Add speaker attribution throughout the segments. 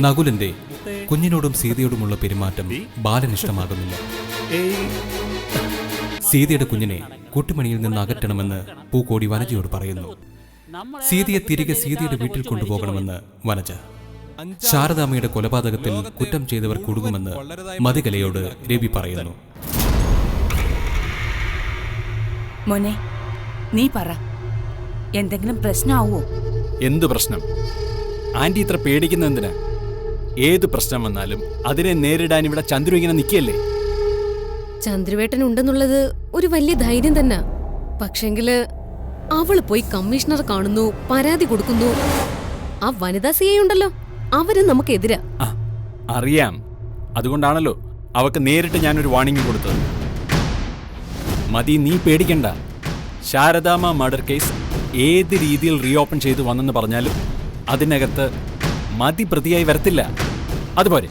Speaker 1: നകുലന്റെ കുഞ്ഞിനോടും സീതയോടുമുള്ള പെരുമാറ്റം ബാലന് ഇഷ്ടമാകുന്നില്ല. സീതയുടെ കുഞ്ഞിനെ കുട്ടിമണിയിൽ നിന്ന് അകറ്റണമെന്ന് പൂക്കോടി വനജയോട് പറയുന്നു. സീതയെ തിരികെ സീതയുടെ വീട്ടിൽ കൊണ്ടുപോകണമെന്ന് വനജ. ശാരദാമ്മയുടെ കൊലപാതകത്തിൽ കുറ്റം ചെയ്തവർ കുടുങ്ങുമെന്ന് മതികലയോട് രവി പറയുന്നു.
Speaker 2: മോനെ, നീ പറ, എന്തെങ്കിലും പ്രശ്നമാവോ?
Speaker 3: എന്തു പ്രശ്നം? ആന്റി ഇത്ര പേടിക്കുന്ന എന്തിനാ? ഏത് പ്രശ്നം വന്നാലും അതിനെ നേരിടാൻ ഇവിടെ ചന്ദ്രു ഇങ്ങനെ നിൽക്കല്ലേ?
Speaker 4: ചന്ദ്രുവേട്ടൻ ഉണ്ടെന്നുള്ളത് ഒരു വലിയ ധൈര്യം തന്നെ. പക്ഷെങ്കില് അവള് പോയി കമ്മീഷണർ കാണുന്നു, പരാതി കൊടുക്കുന്നു. ആ വനിതാ സിഐ ഉണ്ടല്ലോ, അവര് നമുക്കെതിരാ.
Speaker 3: അറിയാം. അതുകൊണ്ടാണല്ലോ അവക്ക് നേരിട്ട് ഞാനൊരു വാണിംഗ് കൊടുത്തത്. മതി, നീ പേടിക്കണ്ട. ശാരദാമ്മ മർഡർ കേസ് ഏത് രീതിയിൽ റീഓപ്പൺ ചെയ്തു വന്നെന്ന് പറഞ്ഞാലും അതിനകത്ത് മതി പ്രതിയായി വരത്തില്ല. അതുപോലെ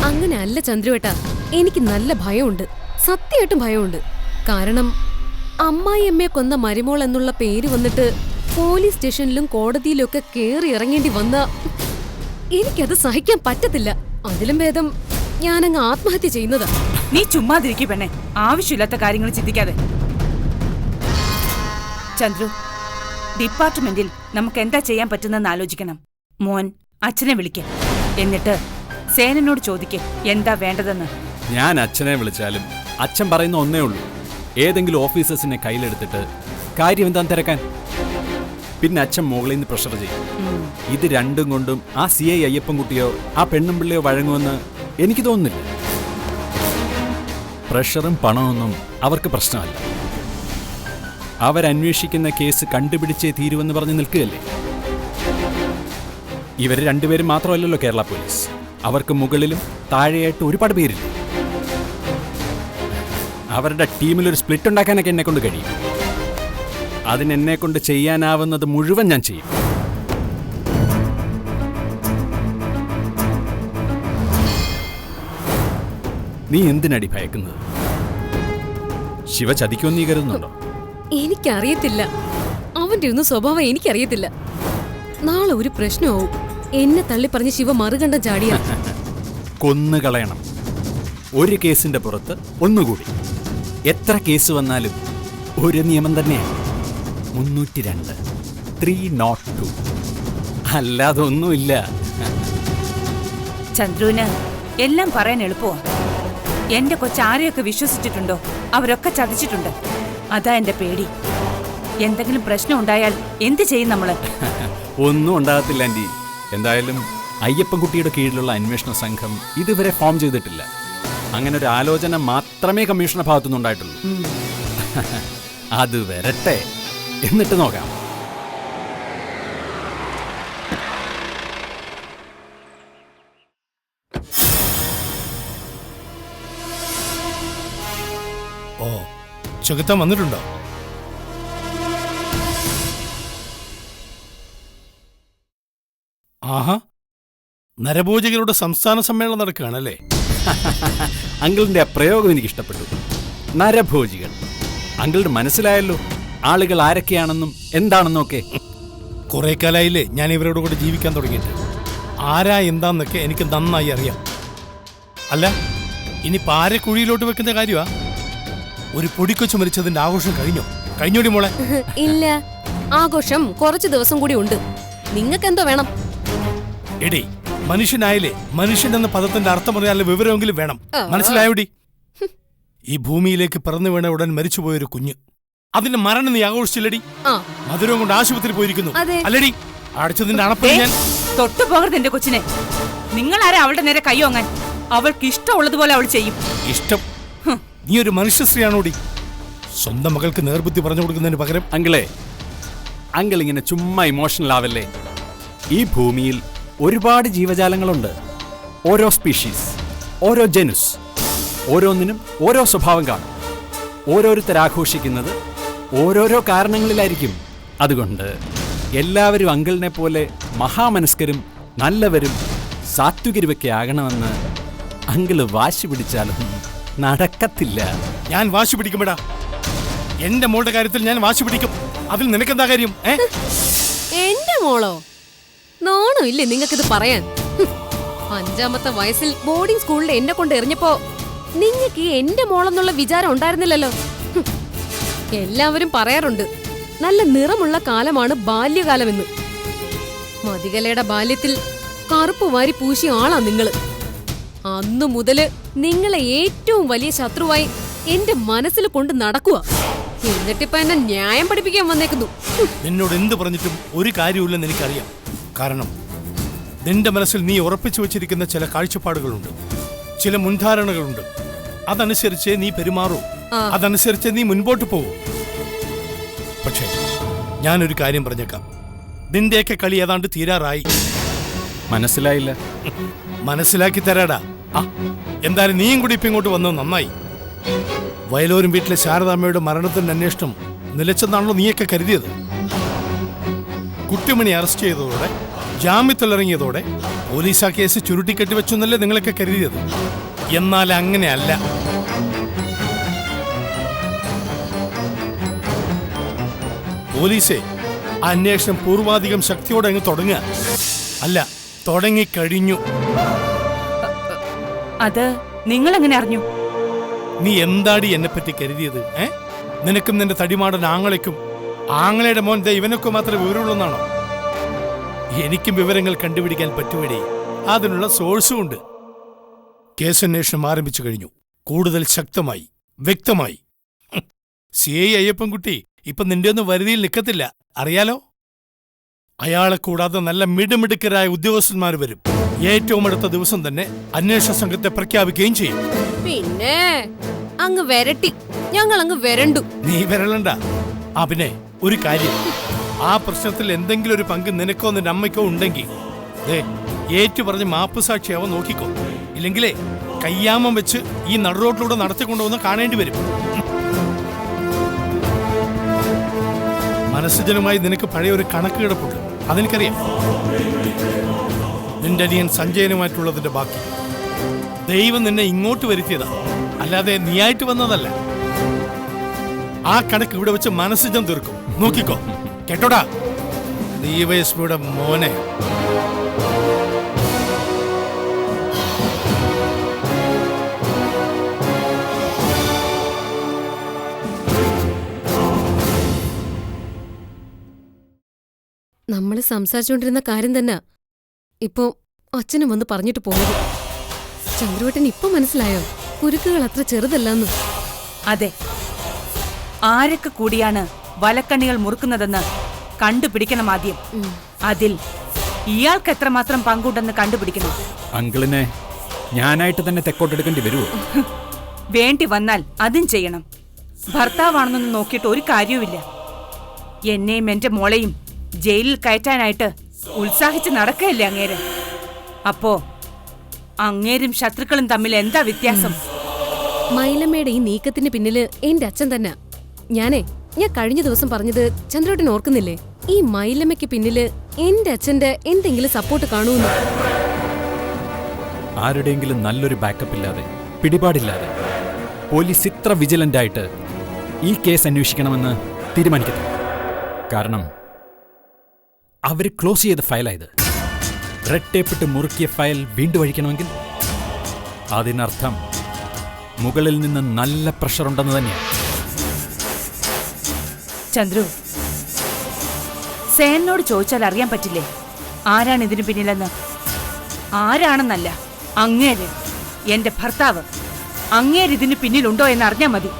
Speaker 4: അങ്ങനെ അല്ല ചന്ദ്രുവേട്ടാ, എനിക്ക് നല്ല ഭയമുണ്ട്, സത്യമായിട്ടും ഭയമുണ്ട്. കാരണം അമ്മായിയമ്മയെ കൊന്ന മരുമോൾ എന്നുള്ള പേര് വന്നിട്ട് പോലീസ് സ്റ്റേഷനിലും കോടതിയിലും ഒക്കെ കേറി ഇറങ്ങേണ്ടി വന്ന എനിക്കത് സഹിക്കാൻ പറ്റത്തില്ല. അതിലും ഭേദം ഞാനങ്ങ് ആത്മഹത്യ ചെയ്യുന്നതാ.
Speaker 2: നീ ചുമ്മാതിരിക്കു പെണ്ണെ, ആവശ്യമില്ലാത്ത കാര്യങ്ങൾ ചിന്തിക്കാതെ. ചന്ദ്രു, ഡിപ്പാർട്ട്മെന്റിൽ നമുക്ക് എന്താ ചെയ്യാൻ പറ്റുന്നെന്ന് ആലോചിക്കണം. മോൻ അച്ഛനെ വിളിക്ക, എന്നിട്ട് സേനനോട് ചോദിക്ക് എന്താ വേണ്ടതെന്ന്.
Speaker 3: ഞാൻ അച്ഛനെ വിളിച്ചാലും അച്ഛൻ പറയുന്ന ഒന്നേ ഉള്ളൂ, ഏതെങ്കിലും ഓഫീസേഴ്സിനെ കയ്യിലെടുത്തിട്ട് കാര്യം എന്താന്ന് തിരക്കാൻ. പിന്നെ അച്ഛൻ മുകളിൽ നിന്ന് പ്രഷർ ചെയ്യും. ഇത് രണ്ടും കൊണ്ടും ആ CI അയ്യപ്പൻകുട്ടിയോ ആ പെണ്ണുമ്പിള്ളിയോ വഴങ്ങുമെന്ന് എനിക്ക് തോന്നുന്നില്ല. പ്രഷറും പണമൊന്നും അവർക്ക് പ്രശ്നമല്ല. അവരന്വേഷിക്കുന്ന കേസ് കണ്ടുപിടിച്ചേ തീരുവെന്ന് പറഞ്ഞ് നിൽക്കുകയല്ലേ. ഇവർ രണ്ടുപേരും മാത്രമല്ലല്ലോ കേരള പോലീസ്, അവർക്ക് മുകളിലും താഴെയായിട്ട് ഒരുപാട് പേരില്ല. അവരുടെ ടീമിലൊരു സ്പ്ലിറ്റ് ഉണ്ടാക്കാനൊക്കെ എന്നെ കൊണ്ട് കഴിയും. അതിനെന്നെ കൊണ്ട് ചെയ്യാനാവുന്നത് മുഴുവൻ ഞാൻ ചെയ്യും. നീ എന്തിനടി ഭയക്കുന്നത്? ശിവ ചതിക്കുമെന്ന് നീ കരുതുന്നുണ്ടോ?
Speaker 4: എനിക്കറിയത്തില്ല, അവന്റെ ഒന്നും സ്വഭാവം എനിക്കറിയത്തില്ല. നാളെ ഒരു പ്രശ്നമാവും. എന്നെ തള്ളി പറഞ്ഞ് ശിവ മറുകണ്ഠം ചാടിയ
Speaker 3: കൊന്നുകളയണം. ഒരു കേസിന്റെ പുറത്ത് ഒന്നുകൂടി. എത്ര കേസ് വന്നാലും ഒരു നിയമം തന്നെയാണ്, 302, 302. അല്ലാതെ ഒന്നുമില്ല.
Speaker 2: ചന്ദ്രുവിന് എല്ലാം പറയാൻ എളുപ്പമാണ്. എന്റെ കൊച്ചാരെയൊക്കെ വിശ്വസിച്ചിട്ടുണ്ടോ അവരൊക്കെ ചതിച്ചിട്ടുണ്ട്. അതാ എന്റെ പേടി. എന്തെങ്കിലും പ്രശ്നം ഉണ്ടായാൽ എന്ത് ചെയ്യും നമ്മള്?
Speaker 3: ഒന്നും ഉണ്ടാകത്തില്ല ആന്റി. എന്തായാലും അയ്യപ്പൻകുട്ടിയുടെ കീഴിലുള്ള അന്വേഷണ സംഘം ഇതുവരെ ഫോം ചെയ്തിട്ടില്ല. അങ്ങനെ ഒരു ആലോചന മാത്രമേ കമ്മീഷണർ ഭാഗത്തുനിന്നുണ്ടായിട്ടുള്ളൂ. അത് വരട്ടെ, എന്നിട്ട് നോക്കാം.
Speaker 5: ഓ, ചുകത്താൻ വന്നിട്ടുണ്ടോ? ആഹാ, നരഭോജികളുടെ സംസ്ഥാന സമ്മേളനം നടക്കുകയാണല്ലേ?
Speaker 3: അങ്കിളിന്റെ ആ പ്രയോഗം എനിക്ക് ഇഷ്ടപ്പെട്ടു. നരഭോജികൾ. അങ്കിളിന് മനസ്സിലായല്ലോ ആളുകൾ ആരൊക്കെയാണെന്നും എന്താണെന്നും ഒക്കെ.
Speaker 5: കുറെ കാലായില്ലേ ഞാൻ ഇവരോട് കൂടെ ജീവിക്കാൻ തുടങ്ങിയിട്ട്. ആരാ എന്താന്നൊക്കെ എനിക്ക് നന്നായി അറിയാം. അല്ല, ഇനി പാരെ കുഴിയിലോട്ട് വെക്കുന്ന കാര്യമാ? ഒരു പൊടിക്കൊച്ചു മരിച്ചതിന്റെ ആഘോഷം കഴിഞ്ഞോടി മോളെ?
Speaker 4: ഇല്ല, ആഘോഷം കുറച്ചു ദിവസം കൂടി ഉണ്ട്. നിങ്ങൾക്ക് എന്തോ വേണം?
Speaker 5: എടേ, മനുഷ്യനായാലേ മനുഷ്യൻ എന്ന പദത്തിന്റെ അർത്ഥം പറയാനുള്ള വിവരമെങ്കിലും വേണം. മനസ്സിലായോടി? ഈ ഭൂമിയിലേക്ക് പിറന്നു വീണ ഉടൻ മരിച്ചുപോയൊരു കുഞ്ഞ്, അതിന്റെ മരണം നീ ആഘോഷിച്ചില്ലടി? മധുരവും കൊണ്ട് ആശുപത്രി പോയിരിക്കുന്നു അല്ലടി? അടിച്ചതിന്റെ അണപ്പ ഞാൻ
Speaker 2: തൊട്ടു പോകരുത് എന്റെ കൊച്ചിനെ. നിങ്ങളാരാ അവളുടെ നേരെ കയ്യോങ്ങാൻ? അവൾക്ക് ഇഷ്ടമുള്ളതുപോലെ അവൾ ചെയ്യും.
Speaker 5: ഇഷ്ടം? നീ ഒരു മനുഷ്യശ്രീയാണോടി? സ്വന്തം മകൾക്ക് നേർബുദ്ധി പറഞ്ഞു കൊടുക്കുന്നതിന് പകരം.
Speaker 3: അങ്കിൾ ഇങ്ങനെ ചുമ്മാ ഇമോഷണൽ ആവല്ലേ. ഈ ഭൂമിയിൽ ഒരുപാട് ജീവജാലങ്ങളുണ്ട്. ഓരോ സ്പീഷീസ്, ഓരോ ജനുസ്, ഓരോന്നിനും ഓരോ സ്വഭാവം കാണും. ഓരോരുത്തരാഘോഷിക്കുന്നത് ഓരോരോ കാരണങ്ങളിലായിരിക്കും. അതുകൊണ്ട് എല്ലാവരും അങ്കിളിനെ പോലെ മഹാമനസ്കരും നല്ലവരും സാത്വികരുമൊക്കെ ആകണമെന്ന് അങ്കിള് വാശി പിടിച്ചാലും നടക്കത്തില്ല.
Speaker 5: ഞാൻ വാശി പിടിക്കുമ്പോടാ, എന്റെ മോളുടെ കാര്യത്തിൽ ഞാൻ വാശി പിടിക്കും. അതിൽ നിനക്കെന്താ കാര്യം?
Speaker 4: എന്റെ മോളോ? നാണോ ഇല്ലേ നിങ്ങൾക്കിത് പറയാൻ? 5ാമത്തെ വയസ്സിൽ ബോർഡിംഗ് സ്കൂളിൽ എന്നെ കൊണ്ട് എറിഞ്ഞപ്പോ നിങ്ങക്ക് എന്റെ മോളെന്നുള്ള വിചാരം ഉണ്ടായിരുന്നില്ലല്ലോ. ഹും. എല്ലാവരും പറയാറുണ്ട് നല്ല നിറമുള്ള കാലമാണ് ബാല്യകാലമെന്ന്. മതികലയുടെ ബാല്യത്തിൽ കറുപ്പ് വാരി പൂശിയ ആളാ നിങ്ങള്. അന്നു മുതല് നിങ്ങളെ ഏറ്റവും വലിയ ശത്രുവായി എന്റെ മനസ്സിൽ കൊണ്ട് നടക്കുക. എന്നിട്ടിപ്പ എന്നെ ന്യായം പഠിപ്പിക്കാൻ വന്നേക്കുന്നു.
Speaker 5: നിന്നോട് എന്ത് പറഞ്ഞിട്ടും ഒരു കാര്യമില്ലെന്ന് എനിക്കറിയാം. കാരണം നിന്റെ മനസ്സിൽ നീ ഉറപ്പിച്ചു വെച്ചിരിക്കുന്ന ചില കാഴ്ചപ്പാടുകളുണ്ട്, ചില മുൻധാരണകളുണ്ട്. അതനുസരിച്ച് നീ പെരുമാറൂ, അതനുസരിച്ച് നീ മുൻപോട്ട് പോകൂ. പക്ഷേ ഞാനൊരു കാര്യം പറഞ്ഞേക്കാം, നിന്റെയൊക്കെ കളി ഏതാണ്ട് തീരാറായി.
Speaker 3: മനസ്സിലായില്ല.
Speaker 5: മനസ്സിലാക്കി തരാടാ. എന്തായാലും നീയും കൂടി ഇപ്പൊ ഇങ്ങോട്ട് വന്നത് നന്നായി. വയലോരം വീട്ടിലെ ശാരദാമ്മയുടെ മരണത്തിന്റെ അന്വേഷണം നിലച്ചെന്നാണല്ലോ നീയൊക്കെ കരുതിയത്. കുട്ടിമണി അറസ്റ്റ് ചെയ്തതോടെ, ജാമ്യത്തിലിറങ്ങിയതോടെ പോലീസ് ആ കേസ് ചുരുട്ടിക്കെട്ടി വെച്ചെന്നല്ലേ നിങ്ങളൊക്കെ കരുതിയത്. എന്നാൽ അങ്ങനെയല്ല. പോലീസെ അന്വേഷണം പൂർവാധികം ശക്തിയോടെ അങ്ങ് തുടങ്ങുക അല്ല, തുടങ്ങിക്കഴിഞ്ഞു.
Speaker 2: അത് നിങ്ങൾ എങ്ങനെ അറിഞ്ഞു?
Speaker 5: നീ എന്താടി എന്നെപ്പറ്റി കരുതിയത്? നിനക്കും നിന്റെ തടിമാടൻ ആങ്ങളയ്ക്കും ആങ്ങളയുടെ മോൻ ഇവനൊക്കെ മാത്രമേ വിവരമുള്ളെന്നാണോ? എനിക്കും വിവരങ്ങൾ കണ്ടുപിടിക്കാൻ പറ്റുവടേ. അതിനുള്ള സോഴ്സും ഉണ്ട്. കേസന്വേഷണം ആരംഭിച്ചു കഴിഞ്ഞു. കൂടുതൽ ശക്തമായി, വ്യക്തമായി. CI അയ്യപ്പൻകുട്ടി ഇപ്പൊ നിന്റെ ഒന്നും വരുതിയിൽ നിൽക്കത്തില്ല, അറിയാലോ. അയാളെ കൂടാതെ നല്ല മിടുമിടുക്കരായ ഉദ്യോഗസ്ഥന്മാർ വരും. ഏറ്റവും അടുത്ത ദിവസം തന്നെ അന്വേഷണ സംഘത്തെ പ്രഖ്യാപിക്കുകയും ചെയ്യും.
Speaker 4: പിന്നെ അങ്ങ് വരട്ടി, ഞങ്ങൾ അങ്ങ് വരണ്ടു.
Speaker 5: നീ വരളണ്ട. പിന്നെ ഒരു കാര്യം, ആ പ്രശ്നത്തിൽ എന്തെങ്കിലും ഒരു പങ്ക് നിനക്കോ നിന്റെ അമ്മയ്ക്കോ ഉണ്ടെങ്കിൽ ഏറ്റു പറഞ്ഞ് മാപ്പ് സാക്ഷിയാവോ നോക്കിക്കോ. ഇല്ലെങ്കിലേ കയ്യാമം വെച്ച് ഈ നടുറോട്ടിലൂടെ നടത്തിക്കൊണ്ടുവന്ന് കാണേണ്ടി വരും. മനസ്സുജനുമായി നിനക്ക് പഴയ ഒരു കണക്ക് കിടപ്പുണ്ട്, അതെനിക്കറിയാം. നിന്റെ അനിയൻ സഞ്ജയനുമായിട്ടുള്ളതിന്റെ ബാക്കി. ദൈവം നിന്നെ ഇങ്ങോട്ട് വരുത്തിയതാ, അല്ലാതെ നീയായിട്ട് വന്നതല്ല. ആ കണക്ക് ഇവിടെ വെച്ച് മനസ്സുജൻ തീർക്കും, നോക്കിക്കോ. കേട്ടോടാ DYSPയുടെ മോനെ.
Speaker 4: നമ്മള് സംസാരിച്ചുകൊണ്ടിരുന്ന കാര്യം തന്നെ ഇപ്പോ അച്ഛനും വന്ന് പറഞ്ഞിട്ട് പോയത്. ചന്ദ്രവട്ടൻ ഇപ്പൊ മനസ്സിലായോ കുരുക്കുകൾ അത്ര ചെറുതല്ലെന്ന്?
Speaker 2: അതെ, ആരൊക്കെ കൂടിയാണ് വലക്കണ്ണികൾ മുറുക്കുന്നതെന്ന് കണ്ടുപിടിക്കണം ആദ്യം. അതിൽ ഇയാൾക്ക് എത്രമാത്രം പങ്കുണ്ടെന്ന് കണ്ടുപിടിക്കണം.
Speaker 3: അങ്കിളിനെ ഞാനായിട്ട് തന്നെ തെക്കോട്ടെടുക്കേണ്ടി വരുമോ?
Speaker 2: വേണ്ടി വന്നാൽ അതും ചെയ്യണം. ഭർത്താവാണെന്നൊന്നും നോക്കിയിട്ട് ഒരു കാര്യവുമില്ല. എന്നെയും എന്റെ മോളെയും ജയിലിൽ കയറ്റാനായിട്ട് ഉത്സാഹിച്ച് നടക്കുകയല്ലേ അങ്ങേര്. അപ്പോ അങ്ങേരും ശത്രുക്കളും തമ്മിൽ എന്താ വ്യത്യാസം?
Speaker 4: മൈലമ്മയുടെ ഈ നീക്കത്തിന് പിന്നില് എന്റെ അച്ഛൻ തന്നെ. ഞാൻ കഴിഞ്ഞ ദിവസം പറഞ്ഞത് ചന്ദ്രവട്ടൻ ഓർക്കുന്നില്ലേ? ഈ മൈലമ്മയ്ക്ക് പിന്നില് എന്റെ അച്ഛന്റെ എന്തെങ്കിലും സപ്പോർട്ട് കാണുമെന്ന്.
Speaker 3: ആരുടെയെങ്കിലും നല്ലൊരു ബാക്കപ്പ് ഇല്ലാതെ, പിടിപാടില്ലാതെ പോലീസ് ഇത്ര വിജിലന്റ് ആയിട്ട് ഈ കേസ് അന്വേഷിക്കണമെന്ന് തീരുമാനിക്കട്ടെ. കാരണം അവര് ക്ലോസ് ചെയ്ത ഫയലായത്. റെഡ് ടേപ്പിട്ട് മുറുക്കിയ ഫയൽ വീണ്ടും അഴിക്കണമെങ്കിൽ അതിനർത്ഥം മുകളിൽ നിന്ന് നല്ല പ്രഷർ ഉണ്ടെന്ന് തന്നെയാണ്.
Speaker 2: ചന്ദ്രു, സേനോട് ചോദിച്ചാൽ അറിയാൻ പറ്റില്ലേ ആരാണ് ഇതിനു പിന്നിലെന്ന്? ആരാണെന്നല്ല, അങ്ങേര്, എന്റെ ഭർത്താവ്, അങ്ങേര് ഇതിന് പിന്നിലുണ്ടോ എന്ന് അറിഞ്ഞാൽ മതി.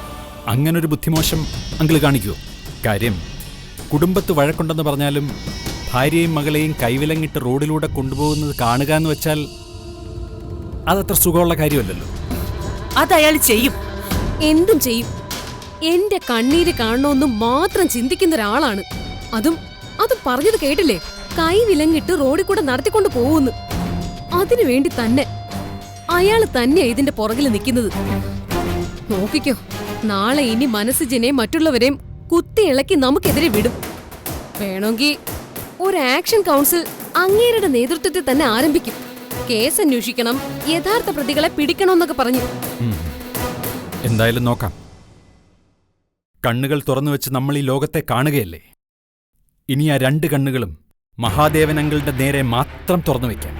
Speaker 3: അങ്ങനൊരു ബുദ്ധിമോശം അങ്കിള് കാണിക്കുമോ? കാര്യം കുടുംബത്ത് വഴക്കുണ്ടെന്ന് പറഞ്ഞാലും ഭാര്യയും മകളെയും കൈവിലങ്ങിട്ട് റോഡിലൂടെ കൊണ്ടുപോകുന്നത് കാണുക എന്ന് വെച്ചാൽ അതത്ര സുഖമുള്ള കാര്യമല്ലല്ലോ.
Speaker 2: അതയാൾ ചെയ്യും,
Speaker 4: എന്തും ചെയ്യും. എന്റെ കണ്ണീര് കാണണമെന്ന് മാത്രം ചിന്തിക്കുന്ന ഒരാളാണ്. അതും പറഞ്ഞത് കേട്ടില്ലേ? കൈവിലങ്ങിട്ട് റോഡിൽ കൂടെ നടത്തിക്കൊണ്ട് പോകുന്നു. അതിനുവേണ്ടി തന്നെ അയാള് തന്നെയാ ഇതിന്റെ പുറകിൽ നിൽക്കുന്നത്. നോക്കിക്കോ, നാളെ ഇനി മനസ്സുജനെയും മറ്റുള്ളവരെയും കുത്തിയിളക്കി നമുക്കെതിരെ വിടും. വേണമെങ്കിൽ ഒരു ആക്ഷൻ കൗൺസിൽ അങ്ങേരുടെ നേതൃത്വത്തിൽ തന്നെ ആരംഭിക്കും. കേസ് അന്വേഷിക്കണം, യഥാർത്ഥ പ്രതികളെ പിടിക്കണമെന്നൊക്കെ പറഞ്ഞു.
Speaker 3: എന്തായാലും നോക്കാം. കണ്ണുകൾ തുറന്നു വെച്ച് നമ്മൾ ഈ ലോകത്തെ കാണുകയല്ലേ. ഇനി ആ 2 കണ്ണുകളും മഹാദേവനങ്ങളുടെ നേരെ മാത്രം തുറന്നു വയ്ക്കാം.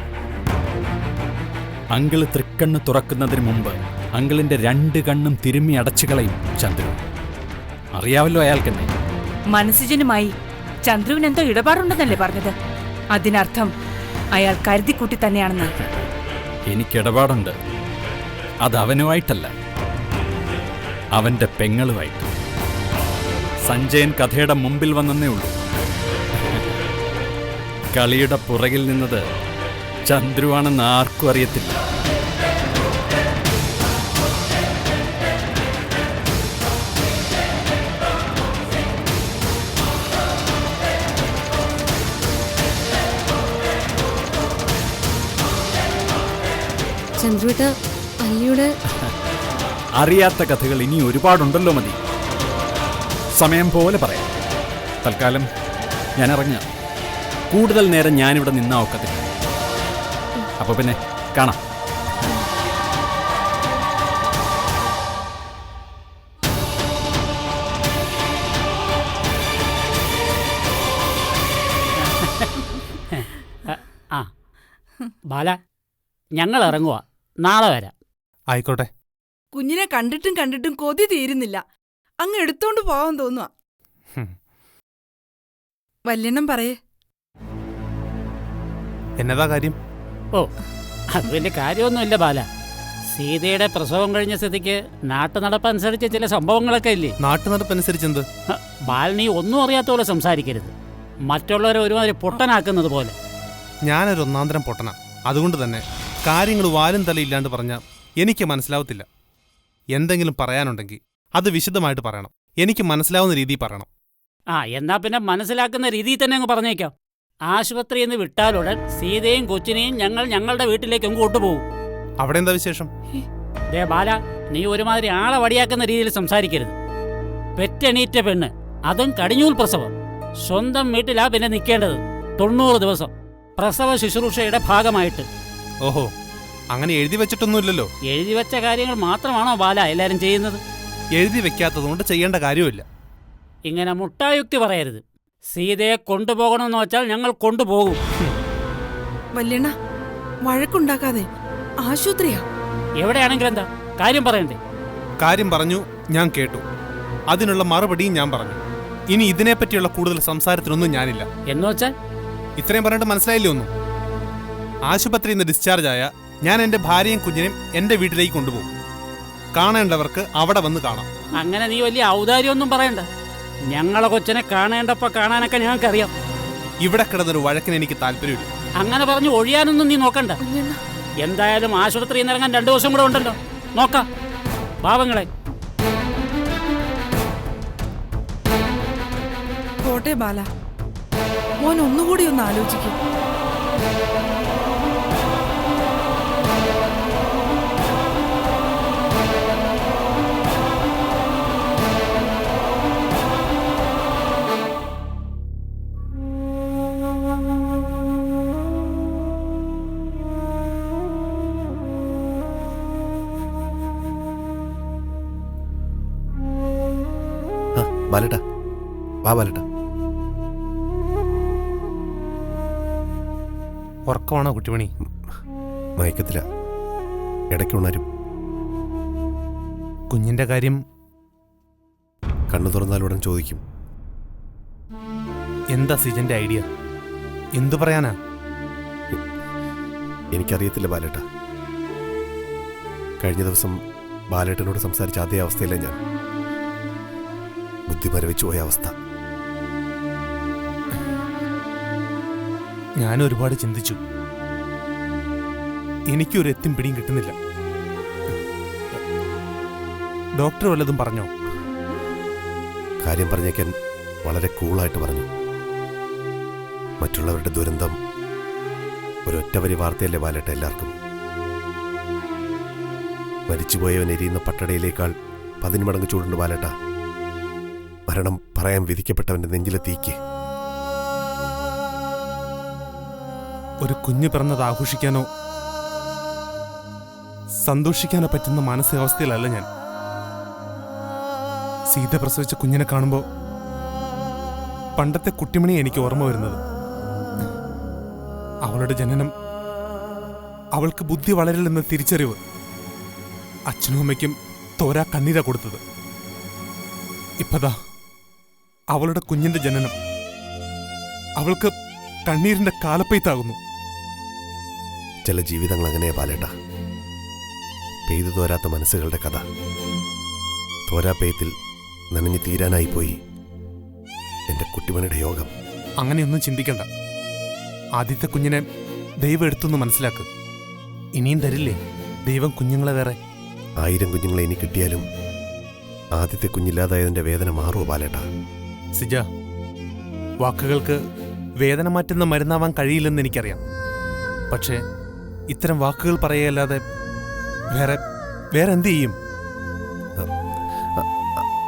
Speaker 3: അങ്കിള് തൃക്കണ്ണ് തുറക്കുന്നതിന് മുമ്പ് അങ്കിളിന്റെ 2 കണ്ണും തിരുമ്മി അടച്ചു കളയും ചന്ദ്രു. അറിയാവല്ലോ അയാൾക്കെന്നെ.
Speaker 2: മനസ്സിജനുമായി ചന്ദ്രുവിന് എന്തോ ഇടപാടുണ്ടെന്നല്ലേ പറഞ്ഞത്? അതിനർത്ഥം അയാൾ കരുതിക്കുട്ടി തന്നെയാണെന്ന്.
Speaker 3: എനിക്കിടപാടുണ്ട്. അതവനുമായിട്ടല്ല, അവന്റെ പെങ്ങളുമായിട്ട്. സഞ്ജയൻ കഥയുടെ മുമ്പിൽ വന്നേ ഉള്ളൂ. കളിയുടെ പുറകിൽ നിന്നത് ചന്ദ്രുവാണെന്ന് ആർക്കും അറിയത്തില്ല.
Speaker 4: ചന്ദ്രുവേട്ട, അല്ലിയുടെ
Speaker 3: അറിയാത്ത കഥകൾ ഇനി ഒരുപാടുണ്ടല്ലോ. മതി, സമയം പോലെ പറയാം. തൽക്കാലം ഞാൻ ഇറങ്ങാം. കൂടുതൽ നേരം ഞാനിവിടെ നിന്നാ ഒക്കത്തില്ല. അപ്പൊ പിന്നെ കാണാം.
Speaker 6: ആ ബാല, ഞങ്ങൾ ഇറങ്ങുക. നാളെ വരാം.
Speaker 5: ആയിക്കോട്ടെ.
Speaker 7: കുഞ്ഞിനെ കണ്ടിട്ടും കണ്ടിട്ടും കൊതി തീരുന്നില്ല. അങ്ങ് എടുത്തോണ്ട് പോവാൻ തോന്നുക. വല്യണ്ണം പറയേ.
Speaker 5: എന്നതാ കാര്യം?
Speaker 6: ഓ, അത് വലിയ കാര്യമൊന്നുമില്ല ബാല. സീതയുടെ പ്രസവം കഴിഞ്ഞ സ്ഥിതിക്ക് നാട്ടുനടപ്പനുസരിച്ച് ചില സംഭവങ്ങളൊക്കെ ഇല്ലേ?
Speaker 5: നാട്ടുനടപ്പനുസരിച്ച് എന്ത്?
Speaker 6: ബാലനീ ഒന്നും അറിയാത്ത പോലെ സംസാരിക്കരുത്. മറ്റുള്ളവരെ ഒരുമാതിരി പൊട്ടനാക്കുന്നത് പോലെ.
Speaker 8: ഞാനൊരു ഒന്നാന്തരം പൊട്ടന. അതുകൊണ്ട് തന്നെ കാര്യങ്ങൾ വാലും തലയില്ലാണ്ട് പറഞ്ഞാൽ എനിക്ക് മനസ്സിലാവത്തില്ല. എന്തെങ്കിലും പറയാനുണ്ടെങ്കിൽ അത് വിശദമായിട്ട് പറയണം. എനിക്ക് മനസ്സിലാവുന്ന രീതിയിൽ പറയണം.
Speaker 6: ആ, എന്നാ പിന്നെ മനസ്സിലാക്കുന്ന രീതിയിൽ തന്നെ അങ്ങ് പറഞ്ഞേക്കാം. ആശുപത്രിയിൽ നിന്ന് വിട്ടാലുടൻ സീതയും കൊച്ചിനെയും ഞങ്ങൾ ഞങ്ങളുടെ വീട്ടിലേക്ക് അങ്ങ് കൊണ്ടുപോകും.
Speaker 8: അവിടെ എന്താ വിശേഷം?
Speaker 6: ദേ ബാല, നീ ഒരുമാതിരി ആളെ വടിയാക്കുന്ന രീതിയിൽ സംസാരിക്കരുത്. പെറ്റെണീറ്റ പെണ്ണ്, അതും കടിഞ്ഞൂൽ പ്രസവം. സ്വന്തം വീട്ടിലാ പിന്നെ നിൽക്കേണ്ടത് 90 ദിവസം പ്രസവ ശുശ്രൂഷയുടെ ഭാഗമായിട്ട്.
Speaker 8: ഓഹോ, അങ്ങനെ എഴുതി വെച്ചിട്ടൊന്നുമില്ലല്ലോ.
Speaker 6: എഴുതി വെച്ച കാര്യങ്ങൾ മാത്രമാണോ ബാല എല്ലാവരും ചെയ്യുന്നത്?
Speaker 8: എഴുതി വെക്കാത്തതുകൊണ്ട് ചെയ്യേണ്ട കാര്യമില്ല.
Speaker 6: ഇങ്ങനെ മുട്ടായുക്തി പറയരുത്. സീതയെ കൊണ്ടുപോകണമെന്ന് വെച്ചാൽ ഞങ്ങൾ കൊണ്ടുപോകും.
Speaker 7: വല്യണ്ണ, വഴക്കുണ്ടാക്കാതെ. ആശുപത്രിയാ.
Speaker 6: എവിടെയാണെങ്കിലും എന്താ കാര്യം പറയണ്ടേ?
Speaker 8: കാര്യം പറഞ്ഞു, ഞാൻ കേട്ടു. അതിനുള്ള മറുപടിയും ഞാൻ പറഞ്ഞു. ഇനി ഇതിനെപ്പറ്റിയുള്ള കൂടുതൽ സംസാരത്തിനൊന്നും ഞാനില്ല.
Speaker 6: എന്ന് വെച്ചാൽ
Speaker 8: ഇത്രയും പറഞ്ഞിട്ട് മനസ്സിലായില്ലേ ഒന്നും? ആശുപത്രിയിൽ നിന്ന് ഡിസ്ചാർജ് ആയ ഞാൻ എൻ്റെ ഭാര്യയും കുഞ്ഞിനെയും എൻ്റെ വീട്ടിലേക്ക് കൊണ്ടുപോകും. കാണേണ്ടവർക്ക് അവിടെ വന്ന് കാണാം.
Speaker 6: അങ്ങനെ നീ വലിയ ഔദാര്യമൊന്നും പറയണ്ട. ഞങ്ങളെ കൊച്ചിനെ കാണേണ്ടപ്പോ കാണാനൊക്കെ ഞങ്ങൾക്കറിയാം.
Speaker 8: ഇവിടെ കിടന്നൊരു വഴക്കിന് എനിക്ക് താല്പര്യമില്ല.
Speaker 6: അങ്ങനെ പറഞ്ഞു ഒഴിയാനൊന്നും നീ നോക്കണ്ട. എന്തായാലും ആശുപത്രിയിൽ നിന്ന് ഇറങ്ങാൻ 2 ദിവസം കൂടെ ഉണ്ടല്ലോ. നോക്കാം പാവങ്ങളെ.
Speaker 7: പോട്ടെ ബാല, മോൻ ഒന്നുകൂടി ഒന്ന് ആലോചിക്കും.
Speaker 9: ബാലേട്ടാ, വാ ബാലേട്ടാ.
Speaker 8: ഉറക്കമാണോ കുട്ടിമണി?
Speaker 9: മയക്കത്തില്ല, ഇടയ്ക്ക് ഉണരും.
Speaker 8: കുഞ്ഞിന്റെ കാര്യം
Speaker 9: കണ്ണു തുറന്നാലുടൻ ചോദിക്കും.
Speaker 8: എന്താ സിജന്റെ ഐഡിയ? എന്തു പറയാനാ?
Speaker 9: എനിക്കറിയത്തില്ല ബാലേട്ടാ. കഴിഞ്ഞ ദിവസം ബാലേട്ടനോട് സംസാരിച്ച അതേ അവസ്ഥയിലെ ഞാൻ. ബുദ്ധി മരവിച്ചു പോയ അവസ്ഥ.
Speaker 8: ഞാൻ ഒരുപാട് ചിന്തിച്ചു. എനിക്കൊരു എത്തും പിടിയും കിട്ടുന്നില്ല. ഡോക്ടർ വല്ലതും പറഞ്ഞോ?
Speaker 9: കാര്യം പറഞ്ഞേക്കാൻ വളരെ കൂളായിട്ട് പറഞ്ഞു. മറ്റുള്ളവരുടെ ദുരന്തം ഒരൊറ്റ വരി വാർത്തയല്ലേ ബാലേട്ട എല്ലാവർക്കും. മരിച്ചുപോയവൻ എരിയുന്ന പട്ടടയിലേക്കാൾ 10 മടങ്ങ് ചൂടുണ്ട് ബാലേട്ട മരണം പറയാൻ വിധിക്കപ്പെട്ടവന്റെ നെഞ്ചിലെ തീക്ക്.
Speaker 8: ഒരു കുഞ്ഞ് പിറന്നത് ആഘോഷിക്കാനോ സന്തോഷിക്കാനോ പറ്റുന്ന മാനസികാവസ്ഥയിലല്ല ഞാൻ. സീത പ്രസവിച്ച കുഞ്ഞിനെ കാണുമ്പോൾ പണ്ടത്തെ കുട്ടിമണി എനിക്ക് ഓർമ്മ വരുന്നത്. അവളുടെ ജനനം അവൾക്ക് ബുദ്ധി വളരില്ലെന്ന തിരിച്ചറിവ്. അച്ഛനും അമ്മയ്ക്കും തോരാ കണ്ണീരാ കൊടുത്തത്. ഇപ്പതാ അവളുടെ കുഞ്ഞിന്റെ ജനനം. അവൾക്ക് കണ്ണീരിന്റെ കാലപ്പെയ്ത്താകുന്നു.
Speaker 9: ചില ജീവിതങ്ങൾ അങ്ങനെയാ ബാലേട്ടാ. പെയ്തു തോരാത്ത മനസ്സുകളുടെ കഥ. തോരാപ്പെയ്ത്തിൽ നനഞ്ഞു തീരാനായിപ്പോയി എന്റെ കുട്ടിമണിയുടെ യോഗം.
Speaker 8: അങ്ങനെയൊന്നും ചിന്തിക്കണ്ട. ആദ്യത്തെ കുഞ്ഞിനെ ദൈവം എടുത്തെന്ന് മനസ്സിലാക്ക്. ഇനിയും തരില്ലേ ദൈവം കുഞ്ഞുങ്ങളെ വേറെ?
Speaker 9: 1000 കുഞ്ഞുങ്ങളെ ഇനി കിട്ടിയാലും ആദ്യത്തെ കുഞ്ഞില്ലാതായതിന്റെ വേദന മാറുമോ ബാലേട്ടാ?
Speaker 8: സിജ, വാക്കുകൾക്ക് വേദന മാറ്റുന്ന മരുന്നാവാൻ കഴിയില്ലെന്ന് എനിക്കറിയാം. പക്ഷേ ഇത്തരം വാക്കുകൾ പറയുകയല്ലാതെ വേറെ എന്ത് ചെയ്യും?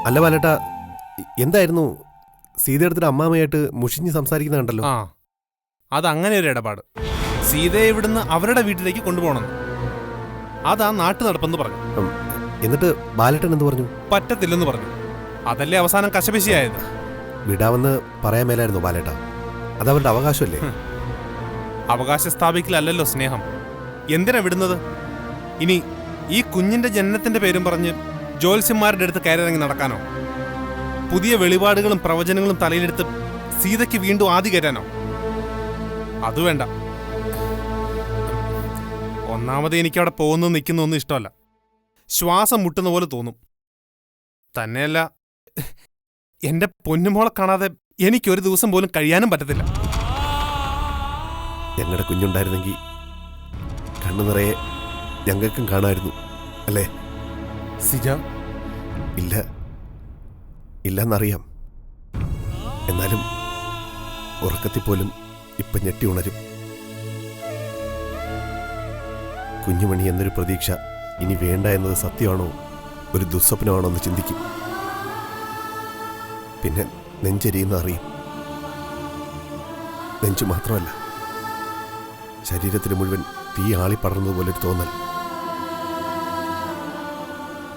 Speaker 9: അല്ല ബാലേട്ടാ, എന്തായിരുന്നു സീതയുടെ അമ്മാമയായിട്ട് മുഷിഞ്ഞ് സംസാരിക്കുന്ന കണ്ടല്ലോ.
Speaker 8: ആ, അതങ്ങനെ ഒരു ഇടപാട്. സീതയെ ഇവിടുന്ന് അവരുടെ വീട്ടിലേക്ക് കൊണ്ടുപോകണം. അതാ നാട്ടു നടപ്പെന്ന് പറഞ്ഞു.
Speaker 9: എന്നിട്ട് ബാലേട്ടൻ എന്ത് പറഞ്ഞു?
Speaker 8: പറ്റത്തില്ലെന്ന് പറഞ്ഞു. അതല്ലേ അവസാനം കശപിശയായത്.
Speaker 9: വിടാമെന്ന് പറയാൻ മേലായിരുന്നു ബാലേട്ടാ. അതവരുടെ അവകാശമല്ലേ?
Speaker 8: അവകാശ സ്ഥാപിക്കലല്ലോ സ്നേഹം. എന്തിനാ വിടുന്നത്? ഇനി ഈ കുഞ്ഞിന്റെ ജനനത്തിന്റെ പേരും പറഞ്ഞ് ജ്യോത്സ്യന്മാരുടെ അടുത്ത് കയറിറങ്ങി നടക്കാനോ? പുതിയ വെളിപാടുകളും പ്രവചനങ്ങളും തലയിലെടുത്ത് സീതയ്ക്ക് വീണ്ടും ആദി കയറ്റാനോ? അതുവേണ്ട. ഒന്നാമത് എനിക്കവിടെ പോകുന്നു നിൽക്കുന്നൊന്നും ഇഷ്ടമല്ല. ശ്വാസം മുട്ടുന്ന പോലെ തോന്നും. തന്നെയല്ല, എന്റെ പൊന്നുമോളെ കാണാതെ എനിക്കൊരു ദിവസം പോലും കഴിയാനും പറ്റത്തില്ല.
Speaker 9: ഞങ്ങളുടെ കുഞ്ഞുണ്ടായിരുന്നെങ്കിൽ കണ്ണു നിറയെ ഞങ്ങൾക്കും കാണായിരുന്നു അല്ലേ?
Speaker 8: സിജ,
Speaker 9: ഇല്ല, ഇല്ലെന്നറിയാം. എന്നാലും ഉറക്കത്തിൽ പോലും ഇപ്പം ഞെട്ടി ഉണരും. കുഞ്ഞുമണി എന്നൊരു പ്രതീക്ഷ ഇനി വേണ്ട എന്നത് സത്യമാണോ ഒരു ദുസ്വപ്നമാണോ എന്ന് ചിന്തിക്കും. പിന്നെ നെഞ്ചെരിയുന്ന അറിയും. നെഞ്ചു മാത്രമല്ല, ശരീരത്തിന് മുഴുവൻ തീ ആളിപ്പടർന്നതുപോലൊരു തോന്നൽ.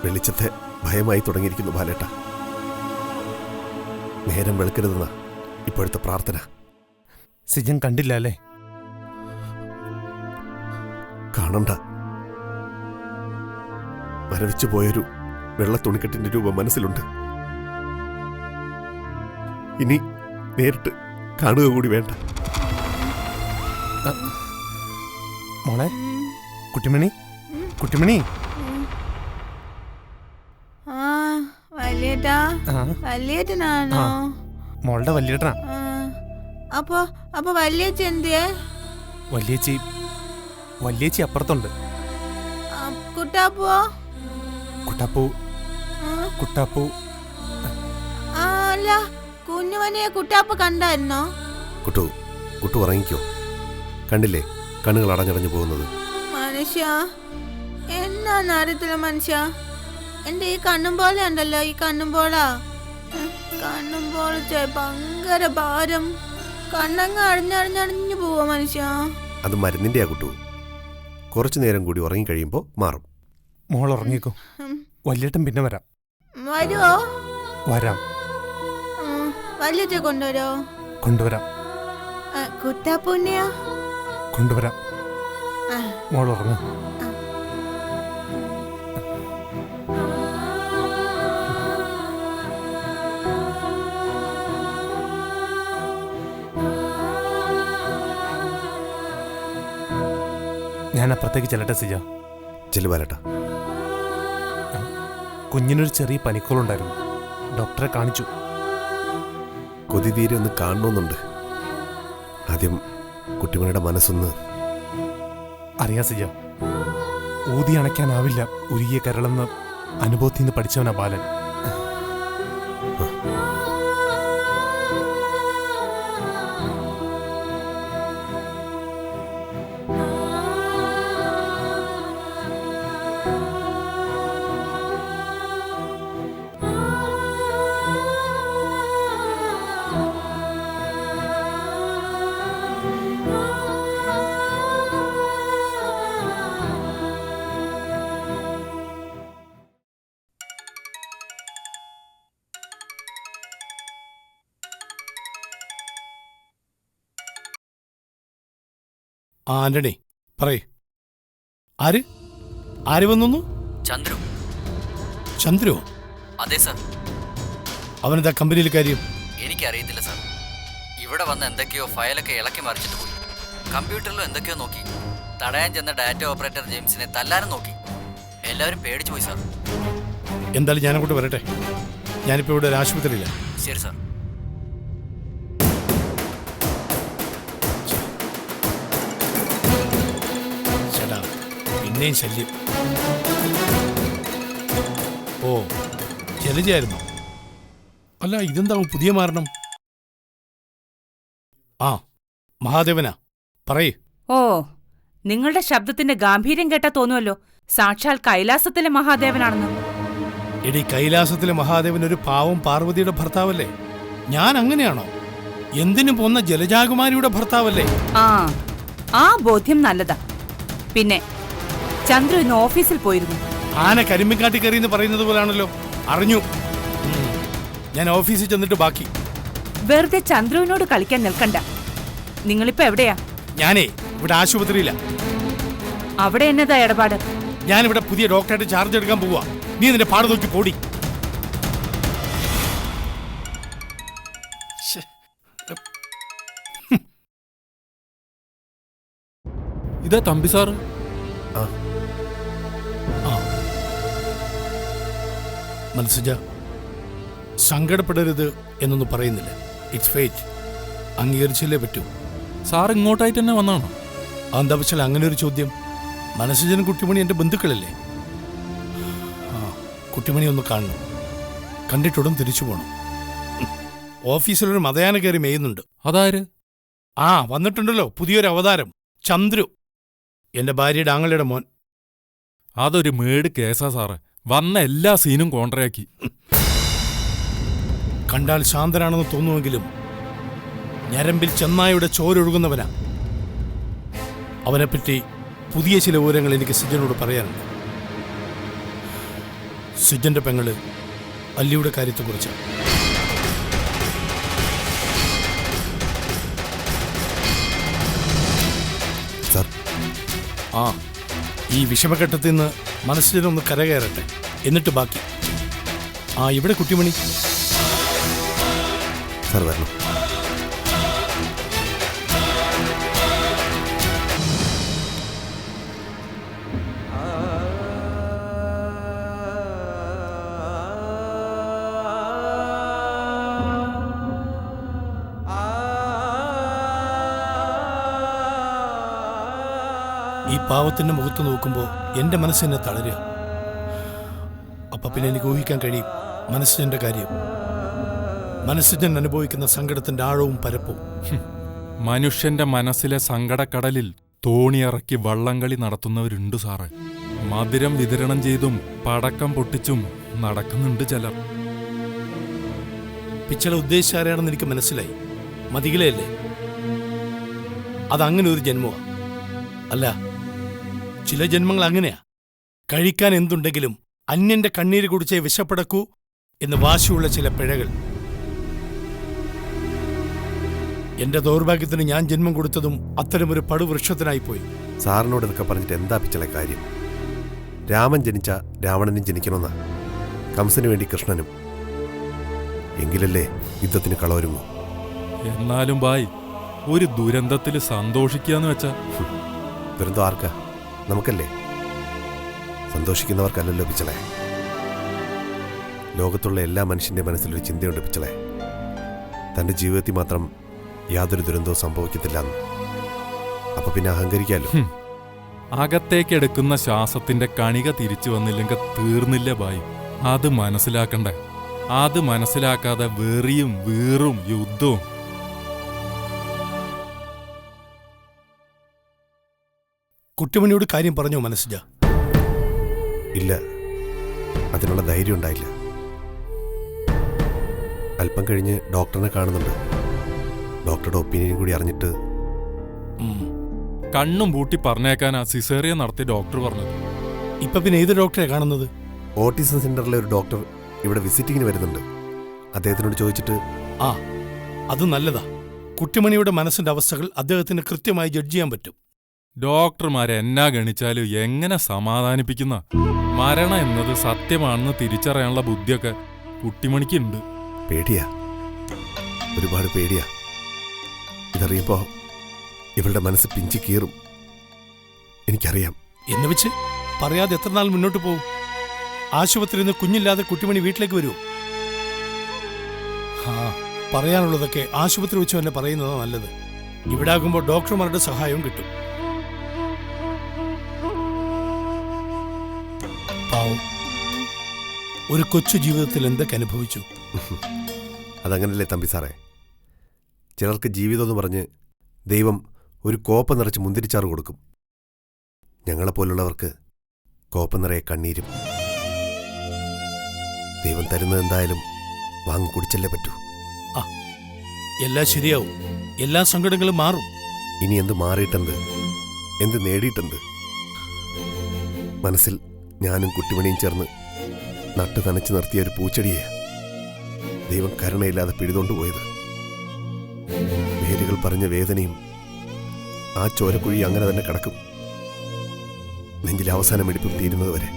Speaker 9: വെളിച്ചത്തെ ഭയമായി തുടങ്ങിയിരിക്കുന്നു ബാലേട്ട. നേരം വെളുക്കരുതെന്ന ഇപ്പോഴത്തെ പ്രാർത്ഥന.
Speaker 8: സിജൻ കണ്ടില്ല അല്ലേ?
Speaker 9: കാണണ്ട. മരവിച്ചു പോയൊരു വെള്ള തുണിക്കെട്ടിന്റെ രൂപം മനസ്സിലുണ്ട്. ഇനി നേരിട്ട് കാണുക കൂടി വേണ്ട.
Speaker 8: മോളെ, കുട്ടിമണി, കുട്ടിമണി.
Speaker 10: വലിയേട്ടനാണോ?
Speaker 8: മോളുടെ വല്യേട്ടനാ.
Speaker 10: അപ്പൊ വല്യേച്ചി എന്തിയെ?
Speaker 8: വല്യേച്ചി അപ്പുറത്തുണ്ട്.
Speaker 10: കുട്ടാപ്പോ?
Speaker 8: കുട്ടാപ്പു.
Speaker 10: അല്ല, കുഞ്ഞുമണിയെ കുട്ടാപ്പ് കണ്ടായിരുന്നോ?
Speaker 9: കുട്ടു ഉറങ്ങിക്കോ. കണ്ടില്ലേ കണ്ണുകൾ അടഞ്ഞടഞ്ഞു പോകുന്നത്?
Speaker 10: മനുഷ്യ, എന്നാന്നറിയത്തില്ല മനുഷ്യ. എന്റെ ഈ കണ്ണും പോലെ ഉണ്ടല്ലോ, ഈ കണ്ണും പോളാ. കണ്ണും പോലെ ഭയങ്കര ഭാരം. കണ്ണങ്ങ് അടഞ്ഞടഞ്ഞടഞ്ഞു പോവാ മനുഷ്യ.
Speaker 9: അത് മരുന്നിന്റെയാ കുട്ടു. കുറച്ചു നേരം കൂടി ഉറങ്ങിക്കഴിയുമ്പോ മാറും.
Speaker 8: മോൾ ഉറങ്ങിക്കോ. വല്യേട്ടൻ പിന്നെ വരാം.
Speaker 10: വരുവോ?
Speaker 8: വരാം.
Speaker 10: വല്യേറ്റെ കൊണ്ടുവരോ?
Speaker 8: കൊണ്ടുവരാം.
Speaker 10: കുട്ടാപ്പൂന്നെയാ?
Speaker 8: കൊണ്ടുവരാം. മോൾ ഉറങ്ങും. ഞാൻ അപ്പുറത്തേക്ക് ചെല്ലട്ടെ സിജ?
Speaker 9: ചെല്ലുപാലട്ട.
Speaker 8: കുഞ്ഞിനൊരു ചെറിയ പനിക്കോളുണ്ടായിരുന്നു. ഡോക്ടറെ കാണിച്ചു.
Speaker 9: കൊതി തീരെ ഒന്ന് കാണണമെന്നുണ്ട്. ആദ്യം കുട്ടിമണിയുടെ മനസ്സൊന്ന്.
Speaker 8: അറിയാ സിജ, ഊതി അണയ്ക്കാനാവില്ല ഉരുകിയ കരളെന്ന് അനുഭവത്തിൽ നിന്ന് പഠിച്ചവനാ ബാലൻ.
Speaker 5: ആന്റണി, പറയ്. ആര് ആര് വന്നു?
Speaker 11: ചന്ദ്രു.
Speaker 5: ചന്ദ്രു?
Speaker 11: അതെ സാർ.
Speaker 5: അവനെന്താ കമ്പനിയിൽ കാര്യം?
Speaker 11: എനിക്കറിയത്തില്ല സാർ. ഇവിടെ വന്ന് എന്തൊക്കെയോ ഫയലൊക്കെ ഇളക്കി മറിച്ചിട്ട് പോയി. കമ്പ്യൂട്ടറിലും എന്തൊക്കെയോ നോക്കി. തടയാൻ ചെന്ന ഡാറ്റ ഓപ്പറേറ്റർ ജെയിംസിനെ തല്ലാനും നോക്കി. എല്ലാവരും പേടിച്ചു പോയി സാർ.
Speaker 5: എന്തായാലും ഞാനങ്ങോട്ട് വരട്ടെ. ഞാനിപ്പോ ഇവിടെ ഒരു ആശുപത്രിയില്ല.
Speaker 11: ശരി സാർ.
Speaker 5: ചേട്ടാ, പിന്നെയും ശല്യം. ഓ, ജലജയായിരുന്നു. അല്ല, ഇതെന്താവും പുതിയ മാരണം? ആ, മഹാദേവനാ, പറയേ.
Speaker 2: ഓ, നിങ്ങളുടെ ശബ്ദത്തിന്റെ ഗാംഭീര്യം കേട്ടാ തോന്നുമല്ലോ സാക്ഷാൽ കൈലാസത്തിലെ മഹാദേവനാണെന്ന്.
Speaker 5: എടി, കൈലാസത്തിലെ മഹാദേവൻ ഒരു പാവം പാർവതിയുടെ ഭർത്താവല്ലേ? ഞാൻ അങ്ങനെയാണോ? എന്തിനു പോന്ന ജലജാകുമാരിയുടെ ഭർത്താവല്ലേ?
Speaker 2: ആ ബോധ്യം നല്ലതാ. പിന്നെ ചന്ദ്രു ഇന്ന് ഓഫീസിൽ പോയിരുന്നു.
Speaker 5: ആന കരിമ്പിൻകാട്ടി കയറിയെന്ന് പറയുന്നത് പോലാണല്ലോ. അറിഞ്ഞു. ഞാൻ ഓഫീസിൽ ചെന്നിട്ട് ബാക്കി.
Speaker 2: വെറുതെ ചന്ദ്രുവിനോട് കളിക്കാൻ നിൽക്കണ്ട. നിങ്ങളിപ്പോ എവിടെയാ?
Speaker 5: ഞാനേ ഇവിടെ ആശുപത്രിയില്ല.
Speaker 2: അവിടെ എന്നതാ ഇടപാട്?
Speaker 5: ഞാനിവിടെ പുതിയ ഡോക്ടറായിട്ട് ചാർജ് എടുക്കാൻ പോവാ. നീ നിന്റെ പാട് നോക്കി പോടി.
Speaker 3: ഇതാ തമ്പി സാറ്.
Speaker 5: മനസ്സിജ, സങ്കടപ്പെടരുത് എന്നൊന്നും പറയുന്നില്ല. It's fate. അംഗീകരിച്ചല്ലേ പറ്റൂ.
Speaker 3: സാർ ഇങ്ങോട്ടായിട്ട് തന്നെ വന്നാണോ?
Speaker 5: എന്താ വെച്ചാൽ അങ്ങനെ ഒരു ചോദ്യം? മനസ്സിജനും കുട്ടിമണി എൻ്റെ ബന്ധുക്കളല്ലേ? കുട്ടിമണി ഒന്ന് കാണണം. കണ്ടിട്ടുടൻ തിരിച്ചു പോകണം. ഓഫീസിലൊരു മതയാന കയറി മേയുന്നുണ്ട്.
Speaker 3: അതാര്?
Speaker 5: വന്നിട്ടുണ്ടല്ലോ പുതിയൊരു അവതാരം, ചന്ദ്രു. എന്റെ ഭാര്യയുടെ ആങ്ങളുടെ മോൻ.
Speaker 3: അതൊരു മേട് കേസാ സാറേ. വന്ന എല്ലാ സീനും കോൺട്രയാക്കി.
Speaker 5: കണ്ടാൽ ശാന്തനാണെന്ന് തോന്നുമെങ്കിലും ഞരമ്പിൽ ചെന്നായുടെ ചോരൊഴുകുന്നവനാ. അവനെപ്പറ്റി പുതിയ ചില വിവരങ്ങൾ എനിക്ക് സിജനോട് പറയാനുണ്ട്. സിജന്റെ പെങ്ങള് അല്ലിയുടെ കാര്യത്തെക്കുറിച്ചാണ്. ഈ വിഷമഘട്ടത്തിൽ നിന്ന് മനസ്സിലൊന്ന് കരകയറട്ടെ, എന്നിട്ട് ബാക്കി. ഇവിടെ കുട്ടിമണി
Speaker 9: സാർ വരണം.
Speaker 5: ഈ പാവത്തിന്റെ മുഖത്ത് നോക്കുമ്പോൾ എന്റെ മനസ്സെന്നെ തളരുക. അപ്പൊ പിന്നെ എനിക്ക് ഊഹിക്കാൻ കഴിയും മനസ്സിന്റെ കാര്യം. മനസ്സിന് അനുഭവിക്കുന്ന സങ്കടത്തിന്റെ ആഴവും പരപ്പും.
Speaker 3: മനുഷ്യന്റെ മനസ്സിലെ സങ്കടക്കടലിൽ തോണിയിറക്കി വള്ളംകളി നടത്തുന്നവരുണ്ട് സാറേ. മധുരം വിതരണം ചെയ്തും പടക്കം പൊട്ടിച്ചും നടക്കുന്നുണ്ട് ചിലർ.
Speaker 5: പിച്ചള ഉദ്ദേശിച്ചാരാണെന്ന് എനിക്ക് മനസ്സിലായി. മതികളെയല്ലേ? അതങ്ങനെ ഒരു ജന്മമാ. അല്ല, ചില ജന്മങ്ങൾ അങ്ങനെയാ. കഴിക്കാൻ എന്തുണ്ടെങ്കിലും അന്യന്റെ കണ്ണീര് കുടിച്ചേ വിശപ്പടക്കൂ എന്ന് വാശിയുള്ള ചില പിഴകൾ. എന്റെ ദൗർഭാഗ്യത്തിന് ഞാൻ ജന്മം കൊടുത്തതും അത്തരമൊരു പടുവൃക്ഷത്തിനായിപ്പോയി.
Speaker 9: സാറിനോട് ഇതൊക്കെ പറഞ്ഞിട്ട് എന്താ പിച്ചളെ കാര്യം? രാമൻ ജനിച്ച രാവണനും ജനിക്കണമെന്നാ, കംസന് വേണ്ടി കൃഷ്ണനും. എങ്കിലല്ലേ യുദ്ധത്തിന് കളവരുമോ?
Speaker 3: എന്നാലും ബായ്, ഒരു ദുരന്തത്തിൽ സന്തോഷിക്കാന്ന് വെച്ചാ.
Speaker 9: ദുരന്തം ആർക്കാ? നമുക്കല്ലേ. സന്തോഷിക്കുന്നവർക്കല്ലല്ലോ പിച്ചളെ. ലോകത്തുള്ള എല്ലാ മനുഷ്യന്റെ മനസ്സിലൊരു ചിന്തയുണ്ട് പിച്ചളെ. തന്റെ ജീവിതത്തിൽ മാത്രം യാതൊരു ദുരന്തവും സംഭവിക്കത്തില്ല. അപ്പൊ പിന്നെ അഹങ്കരിക്കാലോ.
Speaker 3: അകത്തേക്കെടുക്കുന്ന ശ്വാസത്തിന്റെ കണിക തിരിച്ചു വന്നില്ലെങ്കിൽ തീർന്നില്ല ബായ്. അത് മനസ്സിലാക്കണ്ടേ. അത് മനസ്സിലാക്കാതെ വെറിയും വീറും യുദ്ധവും.
Speaker 5: കുട്ടിമണിയോട് കാര്യം പറഞ്ഞോ മനസ്സിജ?
Speaker 9: ഇല്ല, അതിനുള്ള ധൈര്യം ഉണ്ടായില്ല. അല്പം കഴിഞ്ഞ് ഡോക്ടറിനെ കാണുന്നുണ്ട്. ഡോക്ടറുടെ ഒപ്പീനിയൻ കൂടി അറിഞ്ഞിട്ട്.
Speaker 3: കണ്ണും പൂട്ടി പറഞ്ഞേക്കാനാ സിസേറിയൻ നടത്തി ഡോക്ടർ പറഞ്ഞത്.
Speaker 5: ഇപ്പൊ പിന്നെ ഏത് ഡോക്ടറെ കാണുന്നത്?
Speaker 9: ഓട്ടിസം സെന്ററിലെ ഒരു ഡോക്ടർ ഇവിടെ വിസിറ്റിങ്ങിന് വരുന്നുണ്ട്. അദ്ദേഹത്തിനോട് ചോദിച്ചിട്ട്.
Speaker 5: അത് നല്ലതാ. കുട്ടിമണിയുടെ മനസ്സിന്റെ അവസ്ഥകൾ അദ്ദേഹത്തിന് കൃത്യമായി ജഡ്ജ് ചെയ്യാൻ പറ്റും.
Speaker 12: ഡോക്ടർമാരെ എന്നാ ഗണിച്ചാലും എങ്ങനെ സമാധാനിപ്പിക്കുന്ന? മരണം എന്നത് സത്യമാണെന്ന് തിരിച്ചറിയാനുള്ള ബുദ്ധിയൊക്കെ കുട്ടിമണിക്കുണ്ട്.
Speaker 9: പേടിയാ, ഒരുപാട് പേടിയാ. ഇതറിയുമ്പോ ഇവളുടെ മനസ്സ് പിഞ്ചി കീറും. എനിക്കറിയാം.
Speaker 5: എന്നെ വെച്ച് പറയാതെ എത്ര നാൾ മുന്നോട്ട് പോകും? ആശുപത്രിയിൽ നിന്ന് കുഞ്ഞില്ലാതെ കുട്ടിമണി വീട്ടിലേക്ക് വരുമോ? പറയാനുള്ളതൊക്കെ ആശുപത്രി വെച്ച് തന്നെ പറയുന്നതാണ് നല്ലത്. ഇവിടെ ആകുമ്പോൾ ഡോക്ടർമാരുടെ സഹായവും കിട്ടും. പാവം, ഒരു കൊച്ചു ജീവിതത്തിൽ എന്തൊക്കെ അനുഭവിച്ചു.
Speaker 9: അതങ്ങനല്ലേ തമ്പി സാറേ. ചിലർക്ക് ജീവിതം എന്ന് പറഞ്ഞ് ദൈവം ഒരു കോപ്പ നിറച്ച് മുന്തിരിച്ചാറ് കൊടുക്കും. ഞങ്ങളെപ്പോലുള്ളവർക്ക് കോപ്പ നിറയെ കണ്ണീരും. ദൈവം തരുന്നത് എന്തായാലും വാങ്ങി കുടിച്ചല്ലേ പറ്റൂ.
Speaker 5: എല്ലാം ശരിയാവും. എല്ലാ സങ്കടങ്ങളും മാറും.
Speaker 9: ഇനി എന്ത് മാറിയിട്ടെന്ത്, എന്ത് നേടിയിട്ടെന്ത്? മനസ്സിൽ ഞാനും കുട്ടിമണിയും ചേർന്ന് നട്ടു നനച്ചു നിർത്തിയ ഒരു പൂച്ചെടിയെ ദൈവം കരുണയില്ലാതെ പിടിതൊണ്ടുപോയത്. വേരുകൾ പറഞ്ഞ വേദനയും ആ ചോരക്കുഴി അങ്ങനെ തന്നെ കിടക്കും, നെഞ്ചിലെ അവസാനം എടുപ്പും തീരുന്നത് വരെ.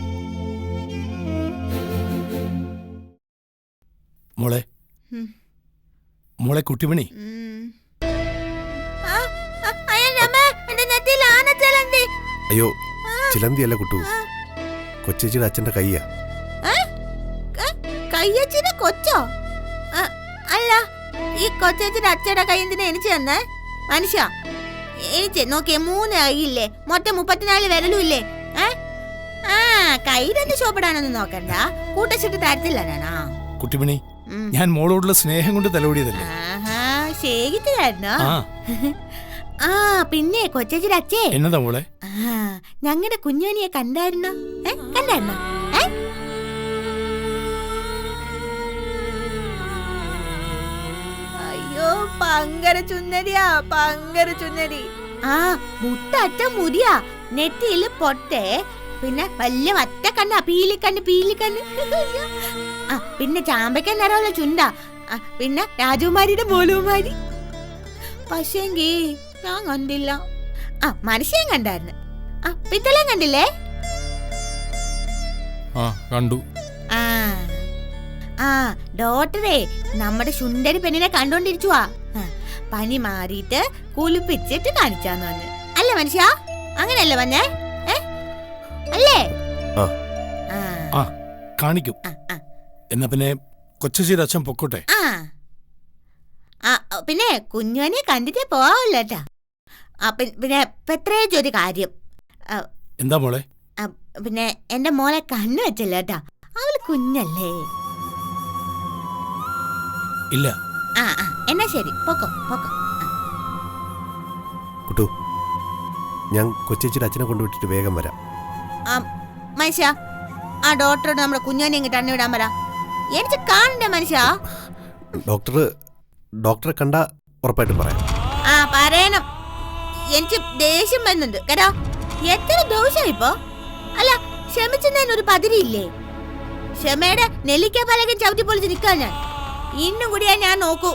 Speaker 5: മോളെ, മോളെ കുട്ടിമണി,
Speaker 9: അയ്യോ ചിലന്തിയല്ല കുട്ടു, കൊച്ചേച്ചിയുടെ അച്ഛന്റെ കയ്യാ.
Speaker 10: കയ്യച്ചിന്റെ കൊച്ചോ? അല്ല, ഈ കൊച്ചേച്ചിന്റെ അച്ഛയുടെ കൈ എന്തിനാ എനിക്ക് തന്നെ? മനുഷ്യ, എനിക്ക് നോക്കിയേ 3 കൈയില്ലേ, മൊത്തം 34 വിരലും ഇല്ലേ? കൈ തന്നെ ഷോപ്പിടാനൊന്നും നോക്കണ്ട, കൂട്ടച്ചിട്ട് തരത്തില്ല ഞാനാ.
Speaker 5: കുട്ടിമണി, ഞാൻ മോളോടുള്ള സ്നേഹം കൊണ്ട് തലോടിയതല്ലേ.
Speaker 10: ശേഖിച്ചായിരുന്നോ? പിന്നെ കൊച്ചേച്ചിയുടെ അച്ഛേ,
Speaker 5: എന്നതാ മോളെ?
Speaker 10: ഞങ്ങളുടെ കുഞ്ഞോനിയെ കണ്ടായിരുന്നോ? കണ്ടായിരുന്നോ? അയ്യോ, പങ്കര ചുന്നരിയാ, പങ്കര ചുന്നരി. മുട്ടറ്റ മുരിയാ, നെറ്റിയില് പൊട്ടെ, പിന്നെ വലിയ വറ്റ കണ്ണ, പീലിക്കണ്ണ്, പീലിക്കണ്ണ്. പിന്നെ ചാമ്പയ്ക്ക നിറമുള്ള ചുണ്ടാ, പിന്നെ രാജകുമാരിയുടെ മോളുമാരി. പക്ഷേങ്കി ഞാൻ കണ്ടില്ല. മനുഷ്യൻ കണ്ടായിരുന്നു. പിത്തളം കണ്ടില്ലേ?
Speaker 12: കണ്ടു.
Speaker 10: ഡോക്ടറെ നമ്മുടെ സുന്ദരി പെണ്ണിനെ കണ്ടോണ്ടിരിച്ചുവാ. പനി മാറിയിട്ട് കുളിപ്പിച്ചിട്ട് കാണിച്ചാന്ന് വന്ന്. അല്ലേ മനുഷ്യ? അങ്ങനെയല്ലേ വന്നേ? അല്ലേ?
Speaker 5: കാണിക്കും. എന്നാ പിന്നെ കൊച്ചേച്ചിയുടെ അച്ഛൻ പൊക്കോട്ടെ.
Speaker 10: പിന്നെ കുഞ്ഞുവനെ കണ്ടിട്ടേ പോവാല്ലേട്ടാ. പിന്നെ പ്രത്യേകിച്ച് ഒരു കാര്യം.
Speaker 5: എന്താ മോളെ?
Speaker 10: പിന്നെ എന്റെ മോളെ കണ്ണു വെച്ചല്ലേട്ടാ, അവള് കുഞ്ഞല്ലേ.
Speaker 5: ഇല്ല.
Speaker 10: എന്നാ ശരി, പൊക്കോ പൊക്കോ.
Speaker 9: കുട്ടു, ഞാൻ കൊച്ചേച്ചിയുടെ അച്ഛനെ കൊണ്ടുവിട്ടിട്ട് വേഗം വരാം.
Speaker 10: മനുഷ്യ, ആ ഡോക്ടറോട് നമ്മുടെ കുഞ്ഞുവനെ ഇങ്ങോട്ട് അണ്ണ വിടാൻ പറ. എനിക്ക് കാണണ്ടേ മനുഷ്യ?
Speaker 9: ഡോക്ടറെ കണ്ട ഉറപ്പായിട്ടും പറയാം.
Speaker 10: പറയണം. എനിക്ക് ദേഷ്യം വരുന്നുണ്ട് കേട്ടോ. എത്ര ദിവസമായി ഇപ്പോ? അല്ല, ക്ഷമിച്ചതിനൊരു പതിരിയില്ലേ? ക്ഷമയുടെ നെല്ലിക്ക പലകം ചവിട്ടി പൊളിച്ച് നിൽക്കാൻ ഞാൻ ഇന്നും കൂടിയാ ഞാൻ നോക്കൂ.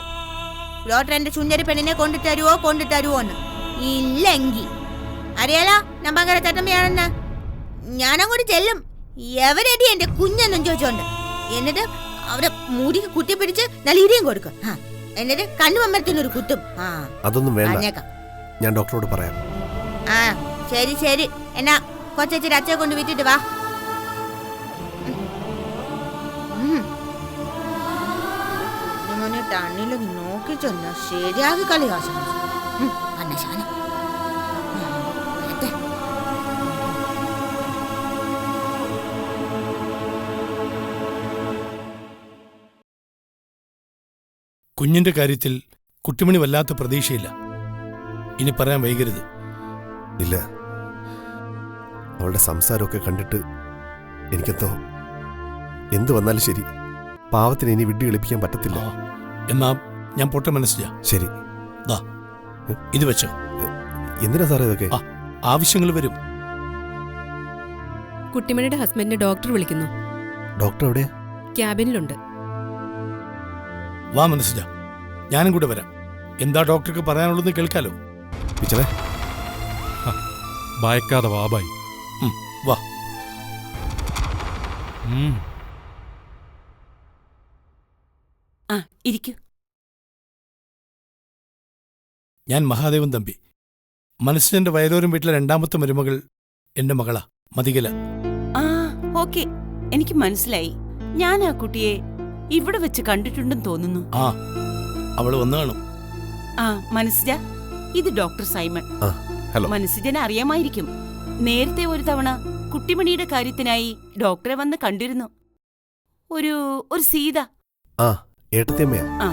Speaker 10: ഡോക്ടർ എന്റെ ചുഞ്ഞരി പെണ്ണിനെ കൊണ്ടു തരുവോന്ന്. ഇല്ലെങ്കി അറിയാലോ ഞാൻ ഭയങ്കര ചട്ടമ്മയാണെന്ന്. ഞാനങ്ങോട്ട് ചെല്ലും, എവരടി എന്റെ കുഞ്ഞെന്നും ചോദിച്ചോണ്ട്. എന്നിട്ട് അവിടെ മുടി കുത്തിപ്പിടിച്ച് നല്ല ഇരിയും കൊടുക്കും. എന്നിട്ട് കണ്ണുമമ്പരത്തിനൊരു കുത്തും.
Speaker 9: അതൊന്നും വേണ്ട, ഞാൻ ഡോക്ടറോട് പറയാം.
Speaker 10: ശരി ശരി, എന്നാ കൊച്ചേച്ചിയുടെ അച്ഛനെ കൊണ്ട് വിട്ടിട്ട് വാ. ടണ്ണില് നോക്കി ചെന്ന ശരിയാകി കളി കാശം.
Speaker 5: കുഞ്ഞിന്റെ കാര്യത്തിൽ കുട്ടിമണി വല്ലാത്ത പ്രതീക്ഷയില്ല. ഇനി പറയാൻ വൈകരുത്.
Speaker 9: ഇല്ല, അവളുടെ സംസാരമൊക്കെ കണ്ടിട്ട് എനിക്കെന്തോ എന്ത് വന്നാലും ശരി, പാവത്തിന് ഇനി വിഡ്ഢി കളിപ്പിക്കാൻ പറ്റത്തില്ല.
Speaker 5: എന്നാ ഞാൻ പൊട്ട മനസ്സിലാ.
Speaker 9: ശരി,
Speaker 5: ഇത് വെച്ചോ.
Speaker 9: എന്തിനാ സാറേ ഇതൊക്കെ?
Speaker 5: ആവശ്യങ്ങൾ വരും.
Speaker 4: കുട്ടിമണിയുടെ ഹസ്ബൻഡിനെ ഡോക്ടർ വിളിക്കുന്നു.
Speaker 9: ഡോക്ടർ എവിടെയാ?
Speaker 4: ക്യാബിനിലുണ്ട്.
Speaker 5: വാ മനസ്സിലാ, ഞാനും കൂടെ വരാം. എന്താ ഡോക്ടർക്ക് പറയാനുള്ളതെന്ന് കേൾക്കാലോ.
Speaker 9: പിച്ചവേ,
Speaker 12: ഭയക്കാതെ വാബായി.
Speaker 5: വാ.
Speaker 2: ആ ഇരിക്കൂ.
Speaker 5: ഞാൻ മഹാദേവൻ തമ്പി. മനസ്സിന്റെ വയലോരം വീട്ടിലെ രണ്ടാമത്തെ മരുമകൾ എന്റെ മകളാ മതികല.
Speaker 2: ആ ഓക്കെ, എനിക്ക് മനസ്സിലായി. ഞാൻ ആ കുട്ടിയെ ഇവിടെ വെച്ച് കണ്ടിട്ടുണ്ടെന്ന് തോന്നുന്നു.
Speaker 5: ആ, അവള് വന്നു കാണും.
Speaker 2: ആ മനസ്സിജ, ഇത് ഡോക്ടർ സൈമൺ.
Speaker 9: ഹലോ.
Speaker 2: മനസ്സിജനെ അറിയാമായിരിക്കും. നേരത്തെ ഒരു തവണ കുട്ടിമണിയുടെ കാര്യത്തിനായി ഡോക്ടറെ വന്ന് കണ്ടിരുന്നു. ഒരു സീത.
Speaker 9: ആ, ഏട്ടത്തിയമ്മയാ.
Speaker 2: ആ,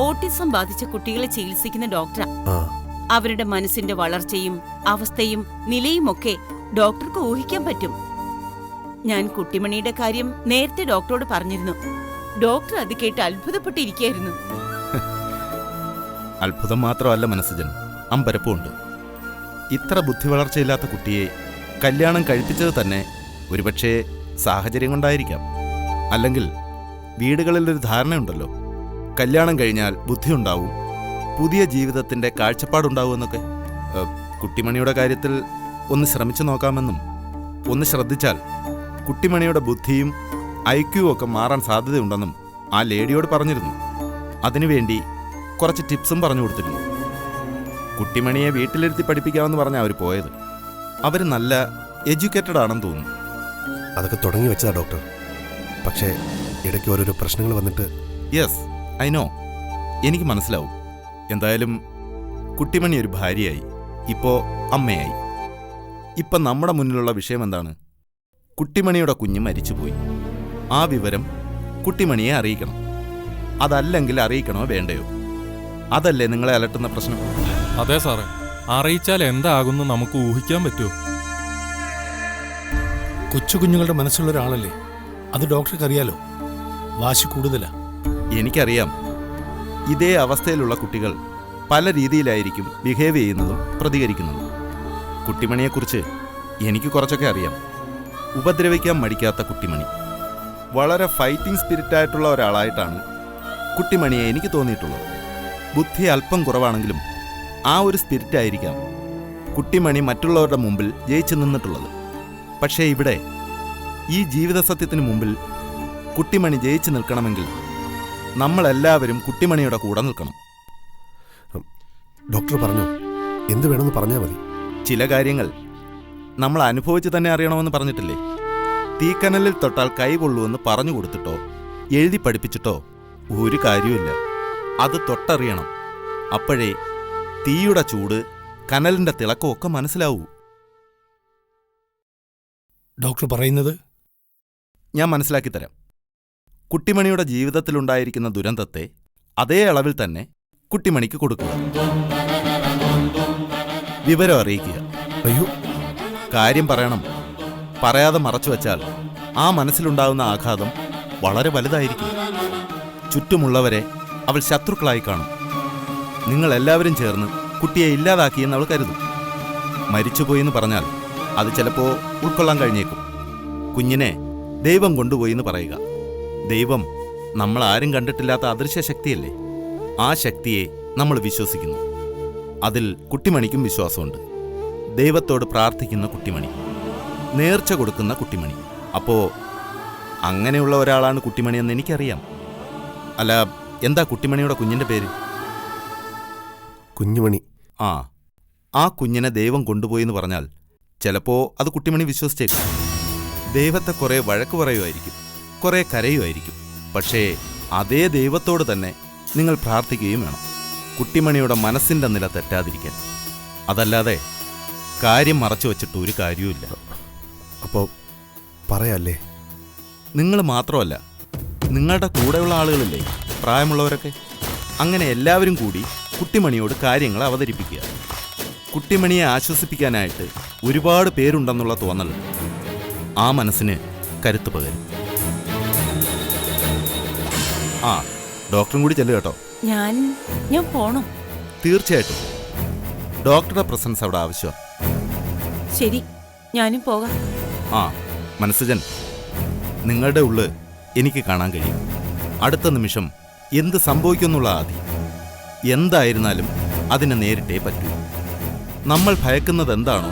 Speaker 2: ഓട്ടിസം ബാധിച്ച കുട്ടികളെ ചികിത്സിക്കുന്ന ഡോക്ടറാ. അവരുടെ മനസ്സിന്റെ വളർച്ചയും അവസ്ഥയും നിലയുമൊക്കെ ഡോക്ടർക്ക് ഊഹിക്കാൻ പറ്റും. ഞാൻ കുട്ടിമണിയുടെ കാര്യം നേരത്തെ ഡോക്ടറോട് പറഞ്ഞിരുന്നു. ഡോക്ടർ അത് കേട്ട് അത്ഭുതപ്പെട്ടിരിക്കായിരുന്നു.
Speaker 13: അത്ഭുതം മാത്രമല്ല മനസ്സിജൻ, അമ്പരപ്പുണ്ട്. ഇത്ര ബുദ്ധി വളർച്ചയില്ലാത്ത കുട്ടിയെ കല്യാണം കഴിപ്പിച്ചത് തന്നെ ഒരുപക്ഷെ സാഹചര്യം കൊണ്ടായിരിക്കാം. അല്ലെങ്കിൽ വീടുകളിലൊരു ധാരണയുണ്ടല്ലോ, കല്യാണം കഴിഞ്ഞാൽ ബുദ്ധിയുണ്ടാവും, പുതിയ ജീവിതത്തിന്റെ കാഴ്ചപ്പാടുണ്ടാവുമെന്നൊക്കെ. കുട്ടിമണിയുടെ കാര്യത്തിൽ ഒന്ന് ശ്രമിച്ചു നോക്കാമെന്നും, ഒന്ന് ശ്രദ്ധിച്ചാൽ കുട്ടിമണിയുടെ ബുദ്ധിയും ഐക്യവും ഒക്കെ മാറാൻ സാധ്യതയുണ്ടെന്നും ആ ലേഡിയോട് പറഞ്ഞിരുന്നു. അതിനുവേണ്ടി കുറച്ച് ടിപ്സും പറഞ്ഞു കൊടുത്തിരുന്നു. കുട്ടിമണിയെ വീട്ടിലിരുത്തി പഠിപ്പിക്കാമെന്ന് പറഞ്ഞാൽ അവർ പോയത്. അവർ നല്ല എഡ്യൂക്കേറ്റഡ് ആണെന്ന് തോന്നുന്നു.
Speaker 9: അതൊക്കെ തുടങ്ങി വെച്ചതാ ഡോക്ടർ. പക്ഷേ ഇടയ്ക്ക് ഓരോരോ പ്രശ്നങ്ങൾ വന്നിട്ട്.
Speaker 13: യെസ്, ഐ നോ, എനിക്ക് മനസ്സിലാവും. എന്തായാലും കുട്ടിമണി ഒരു ഭാര്യയായി, ഇപ്പോ അമ്മയായി. ഇപ്പം നമ്മുടെ മുന്നിലുള്ള വിഷയം എന്താണ്? കുട്ടിമണിയുടെ കുഞ്ഞ് മരിച്ചുപോയി. ആ വിവരം കുട്ടിമണിയെ അറിയിക്കണം. അതല്ലെങ്കിൽ അറിയിക്കണോ വേണ്ടയോ? അതല്ലേ നിങ്ങളെ അലട്ടുന്ന പ്രശ്നം?
Speaker 12: അതെ സാറേ, അറിയിച്ചാൽ എന്താകുന്നു നമുക്ക് ഊഹിക്കാൻ പറ്റുമോ?
Speaker 5: കൊച്ചു കുഞ്ഞുങ്ങളുടെ മനസ്സുള്ള ഒരാളല്ലേ, അത് ഡോക്ടർക്ക് അറിയാലോ. വാശി കൂടുതലാ.
Speaker 13: എനിക്കറിയാം. ഇതേ അവസ്ഥയിലുള്ള കുട്ടികൾ പല രീതിയിലായിരിക്കും ബിഹേവ് ചെയ്യുന്നതും പ്രതികരിക്കുന്നതും. കുട്ടിമണിയെക്കുറിച്ച് എനിക്ക് കുറച്ചൊക്കെ അറിയാം. ഉപദ്രവിക്കാൻ മടിക്കാത്ത കുട്ടിമണി, വളരെ ഫൈറ്റിംഗ് സ്പിരിറ്റായിട്ടുള്ള ഒരാളായിട്ടാണ് കുട്ടിമണിയെ എനിക്ക് തോന്നിയിട്ടുള്ളത്. ബുദ്ധി അല്പം കുറവാണെങ്കിലും ആ ഒരു സ്പിരിറ്റായിരിക്കാം കുട്ടിമണി മറ്റുള്ളവരുടെ മുമ്പിൽ ജയിച്ചു നിന്നിട്ടുള്ളത്. പക്ഷേ ഇവിടെ ഈ ജീവിത സത്യത്തിന് മുമ്പിൽ കുട്ടിമണി ജയിച്ചു നിൽക്കണമെങ്കിൽ നമ്മളെല്ലാവരും കുട്ടിമണിയുടെ കൂടെ നിൽക്കണം.
Speaker 9: ഡോക്ടർ പറഞ്ഞു, എന്ത് വേണമെന്ന് പറഞ്ഞാൽ മതി.
Speaker 13: ചില കാര്യങ്ങൾ നമ്മൾ അനുഭവിച്ച് തന്നെ അറിയണമെന്ന് പറഞ്ഞിട്ടില്ലേ? തീക്കനലിൽ തൊട്ടാൽ കൈകൊള്ളുമെന്ന് പറഞ്ഞു കൊടുത്തിട്ടോ എഴുതി പഠിപ്പിച്ചിട്ടോ ഒരു കാര്യമില്ല. അത് തൊട്ടറിയണം. അപ്പോഴേ തീയുടെ ചൂട്, കനലിന്റെ തിളക്കമൊക്കെ മനസ്സിലാവൂ.
Speaker 5: ഡോക്ടർ പറയുന്നത്
Speaker 13: ഞാൻ മനസ്സിലാക്കി തരാം. കുട്ടിമണിയുടെ ജീവിതത്തിലുണ്ടായിരിക്കുന്ന ദുരന്തത്തെ അതേ അളവിൽ തന്നെ കുട്ടിമണിക്ക് കൊടുക്കുക, വിവരം അറിയിക്കുക.
Speaker 9: അയ്യോ,
Speaker 13: കാര്യം പറയണം. പറയാതെ മറച്ചു വച്ചാൽ ആ മനസ്സിലുണ്ടാകുന്ന ആഘാതം വളരെ വലുതായിരിക്കും. ചുറ്റുമുള്ളവരെ അവൾ ശത്രുക്കളായി കാണും. നിങ്ങളെല്ലാവരും ചേർന്ന് കുട്ടിയെ ഇല്ലാതാക്കിയെന്ന് അവൾ കരുതും. മരിച്ചുപോയെന്ന് പറഞ്ഞാൽ അത് ചിലപ്പോൾ ഉൾക്കൊള്ളാൻ കഴിഞ്ഞേക്കും. കുഞ്ഞിനെ ദൈവം കൊണ്ടുപോയി എന്ന് പറയുക. ദൈവം നമ്മൾ ആരും കണ്ടിട്ടില്ലാത്ത അദൃശ്യ ശക്തിയല്ലേ? ആ ശക്തിയെ നമ്മൾ വിശ്വസിക്കുന്നു. അതിൽ കുട്ടിമണിക്കും വിശ്വാസമുണ്ട്. ദൈവത്തോട് പ്രാർത്ഥിക്കുന്ന കുട്ടിമണി, നേർച്ച കൊടുക്കുന്ന കുട്ടിമണി. അപ്പോൾ അങ്ങനെയുള്ള ഒരാളാണ് കുട്ടിമണിയെന്ന് എനിക്കറിയാം. അല്ല, എന്താ കുട്ടിമണിയുടെ കുഞ്ഞിൻ്റെ പേര്?
Speaker 9: കുഞ്ഞുമണി.
Speaker 13: ആ കുഞ്ഞിനെ ദൈവം കൊണ്ടുപോയി എന്ന് പറഞ്ഞാൽ ചിലപ്പോൾ അത് കുട്ടിമണി വിശ്വസിച്ചേക്കും. ദൈവത്തെ കുറേ വഴക്ക് പറയുമായിരിക്കും, കുറേ കരയുമായിരിക്കും. പക്ഷേ അതേ ദൈവത്തോട് തന്നെ നിങ്ങൾ പ്രാർത്ഥിക്കുകയും വേണം, കുട്ടിമണിയുടെ മനസ്സിൻ്റെ നില തെറ്റാതിരിക്കാൻ. അതല്ലാതെ കാര്യം മറച്ചു വച്ചിട്ട് ഒരു കാര്യവുമില്ല.
Speaker 9: അപ്പോൾ പറയാല്ലേ?
Speaker 13: നിങ്ങൾ മാത്രമല്ല, നിങ്ങളുടെ കൂടെയുള്ള ആളുകളില്ലേ, പ്രായമുള്ളവരൊക്കെ, അങ്ങനെ എല്ലാവരും കൂടി കുട്ടിമണിയോട് കാര്യങ്ങൾ അവതരിപ്പിക്കുക. കുട്ടിമണിയെ ആശ്വസിപ്പിക്കാനായിട്ട് ഒരുപാട് പേരുണ്ടെന്നുള്ള തോന്നൽ ആ മനസ്സിന് കരുത്ത് പകരും. ഡോക്ടറും കൂടി ചെല്ലു കേട്ടോ.
Speaker 2: ഞാൻ പോണം.
Speaker 13: തീർച്ചയായിട്ടും ഡോക്ടറുടെ പ്രസൻസ് അവിടെ ആവശ്യമാണ്.
Speaker 2: ശരി, ഞാനും പോകാം.
Speaker 13: മനസ്സുജൻ, നിങ്ങളുടെ ഉള്ള് എനിക്ക് കാണാൻ കഴിയും. അടുത്ത നിമിഷം എന്ത് സംഭവിക്കുന്നുള്ള ആദി. എന്തായിരുന്നാലും അതിനെ നേരിട്ടേ പറ്റൂ. നമ്മൾ ഭയക്കുന്നത് എന്താണോ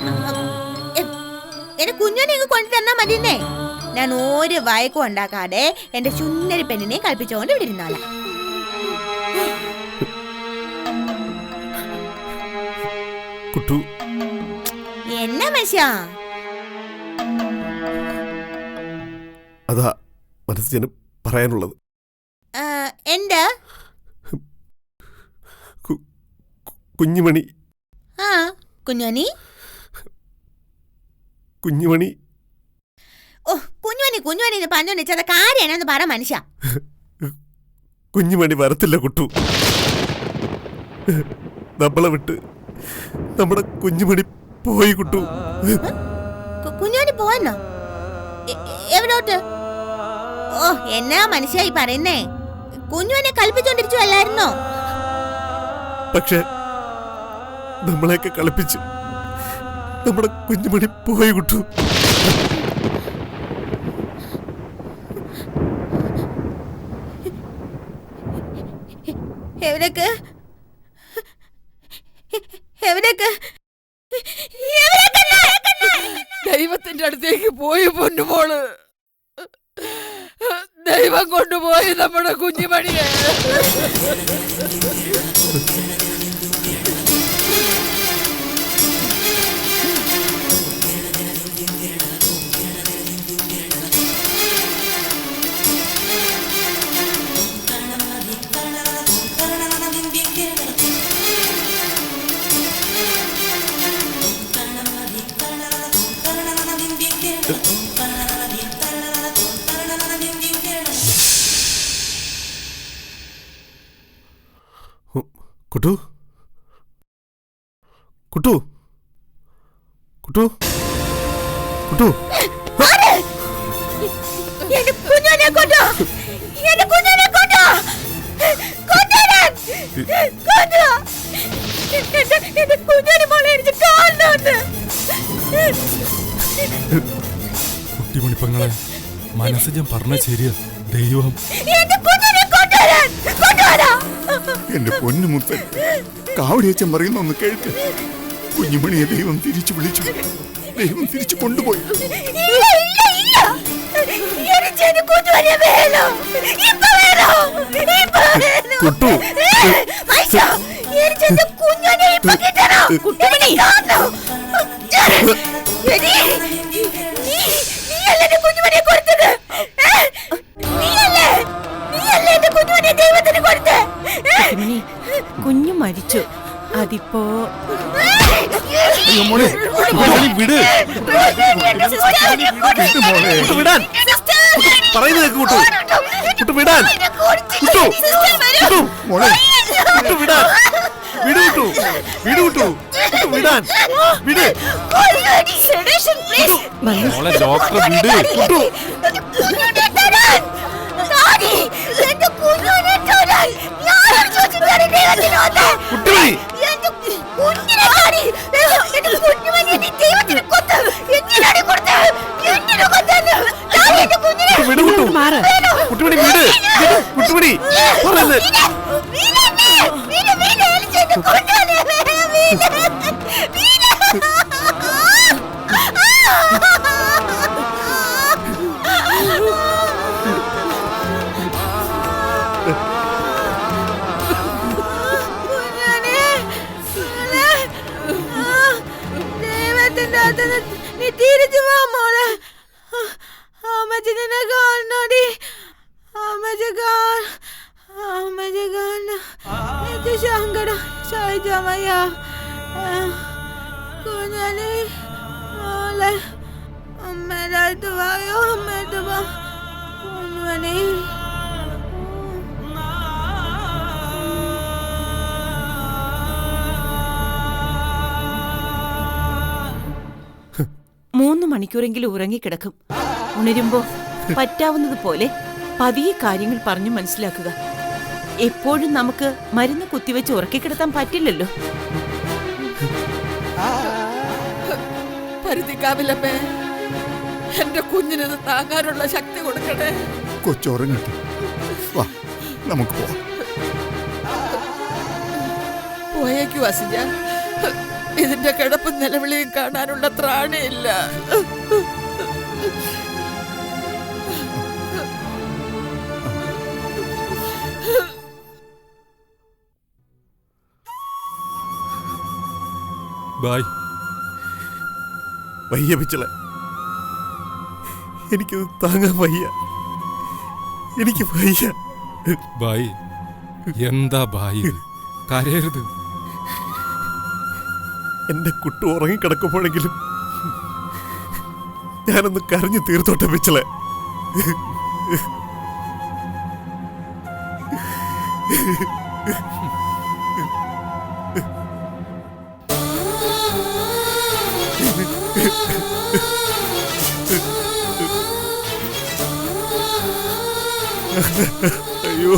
Speaker 10: എന്റെ കുഞ്ഞിനെ ഇങ്ങ് കൊണ്ടു തന്നാ മതിയെന്നേ. ഞാൻ ഒരു വയക്കും ഉണ്ടാക്കാതെ എന്റെ ചുന്നരി പെണ്ണിനെ കളിപ്പിച്ചുകൊണ്ട് ഇവിടെ ഇരുന്നാല.
Speaker 9: കുട്ടു,
Speaker 10: എന്നാ മനുഷ്യ?
Speaker 9: അതാ മനസ്സിന് പറയാനുള്ളത്.
Speaker 10: എന്താ
Speaker 9: കുഞ്ഞുമണി?
Speaker 10: ആ കുഞ്ഞുമണി.
Speaker 9: കുഞ്ഞുമണി.
Speaker 10: ഓ കുഞ്ഞുമണി കുഞ്ഞുമണി പറഞ്ഞോണ്ട് വെച്ചാൽ കാര്യമാണെന്ന് പറ മനുഷ്യ.
Speaker 9: കുഞ്ഞുമണി വരത്തില്ല കുട്ടു. നമ്മളെ വിട്ട് നമ്മുടെ കുഞ്ഞുമണി പോയി കുട്ടു.
Speaker 10: കുഞ്ഞുമണി പോവാന്നോ? എവിടോട്ട്? ഓ എന്നാ മനുഷ്യായി പറയുന്നേ? കുഞ്ഞുമനെ കളിപ്പിച്ചോണ്ടിരിച്ചു അല്ലായിരുന്നോ?
Speaker 9: പക്ഷെ നമ്മളെയൊക്കെ കളിപ്പിച്ച് നമ്മുടെ കുഞ്ഞുമണി പോയി കുട്ടു.
Speaker 10: എവിടേക്ക്?
Speaker 14: ദൈവത്തിന്റെ അടുത്തേക്ക് പോയി പൊന്നുമോള്. ദൈവം കൊണ്ടുപോയി നമ്മുടെ കുഞ്ഞുമണിയെ.
Speaker 9: കുട്ടു, കുട്ടു, കുട്ടു, കുട്ടു.
Speaker 10: എന്റെ കുഞ്ഞിനെ കൊണ്ടോ, എന്റെ കുഞ്ഞിനെ കൊണ്ടോ, എന്റെ കുഞ്ഞിനെ മോളെ എനിക്ക് കാണുന്നുണ്ട്.
Speaker 12: കുട്ടിമണിപ്പങ്ങളെ മനസ്സജം പറഞ്ഞ ശരിയാ. ദൈവം
Speaker 10: എന്റെ കുഞ്ഞിനെ കൊണ്ടുവരാ.
Speaker 15: എന്റെ പൊന്നു മുത്തൻ, കാവടിയച്ചൻ പറയുന്ന ഒന്ന് കേൾക്ക്. കുഞ്ഞുമണിയെ ദൈവം തിരിച്ചു വിളിച്ചു, ദൈവം തിരിച്ചു കൊണ്ടുപോയി.
Speaker 9: കുട്ടു,
Speaker 2: കുഞ്ഞു മരിച്ചു. അതിപ്പോ
Speaker 9: വിട്. പറയുന്നത് കുട്ടു, കുട്ടു വിടാൻ. കുട്ടു, കുട്ടു മോളെ, കുട്ടു വിടാൻ. വിടു കുട്ടു, വിടു കുട്ടു, കുട്ടു വിടാൻ. വിട്
Speaker 12: മോളെ, ഡോക്ടർ വിട്.
Speaker 9: കുട്ടു, കുട്ടുമണി വിട്. കുട്ടുമണി പറയുന്നത്.
Speaker 10: നീ തിരിച്ചു വാ മോളെ. അമ്മച്ചി നിന്നെ കാണണോടി. അമ്മച്ചി കാണ എനിക്ക് സങ്കടം സഹിക്കാൻ വയ്യ. കുഞ്ഞാലി മോളെ, അമ്മയുടെ അടുത്ത് വായോ, അമ്മയുടെ വാ കുഞ്ഞുമണി.
Speaker 2: മൂന്ന് മണിക്കൂറെങ്കിലും ഉറങ്ങിക്കിടക്കും. ഉണരുമ്പോ പറ്റാവുന്നത് പോലെ പതിയെ കാര്യങ്ങൾ പറഞ്ഞു മനസ്സിലാക്കുക. എപ്പോഴും നമുക്ക് മരുന്ന് കുത്തിവെച്ച് ഉറക്കിക്കിടത്താൻ പറ്റില്ലല്ലോ.
Speaker 14: പരിധിക്കാവില്ലമ്മേ, എന്റെ കുഞ്ഞിനത് താങ്ങാനുള്ള ശക്തി കൊടുക്കണേ.
Speaker 15: കൊച്ചുറങ്ങട്ടെ, വാ നമുക്ക് പോവാം.
Speaker 14: പോയേക്കു വസിഞ്ഞ, ഇതിന്റെ കിടപ്പും നിലവിളിയും കാണാനുള്ള ത്രാണിയില്ല.
Speaker 12: ബായ്.
Speaker 9: വയ്യ പിച്ചളെ, എനിക്കത് താങ്ങാൻ വയ്യ, എനിക്ക് വയ്യ.
Speaker 12: ബായ്, എന്താ ബായ് ഇത്? കരയരുത്.
Speaker 9: എന്റെ കുട്ടു ഉറങ്ങിക്കിടക്കുമ്പോഴെങ്കിലും ഞാനൊന്ന് കരഞ്ഞു തീർത്തോട്ടെ പിച്ചളെ. അയ്യോ.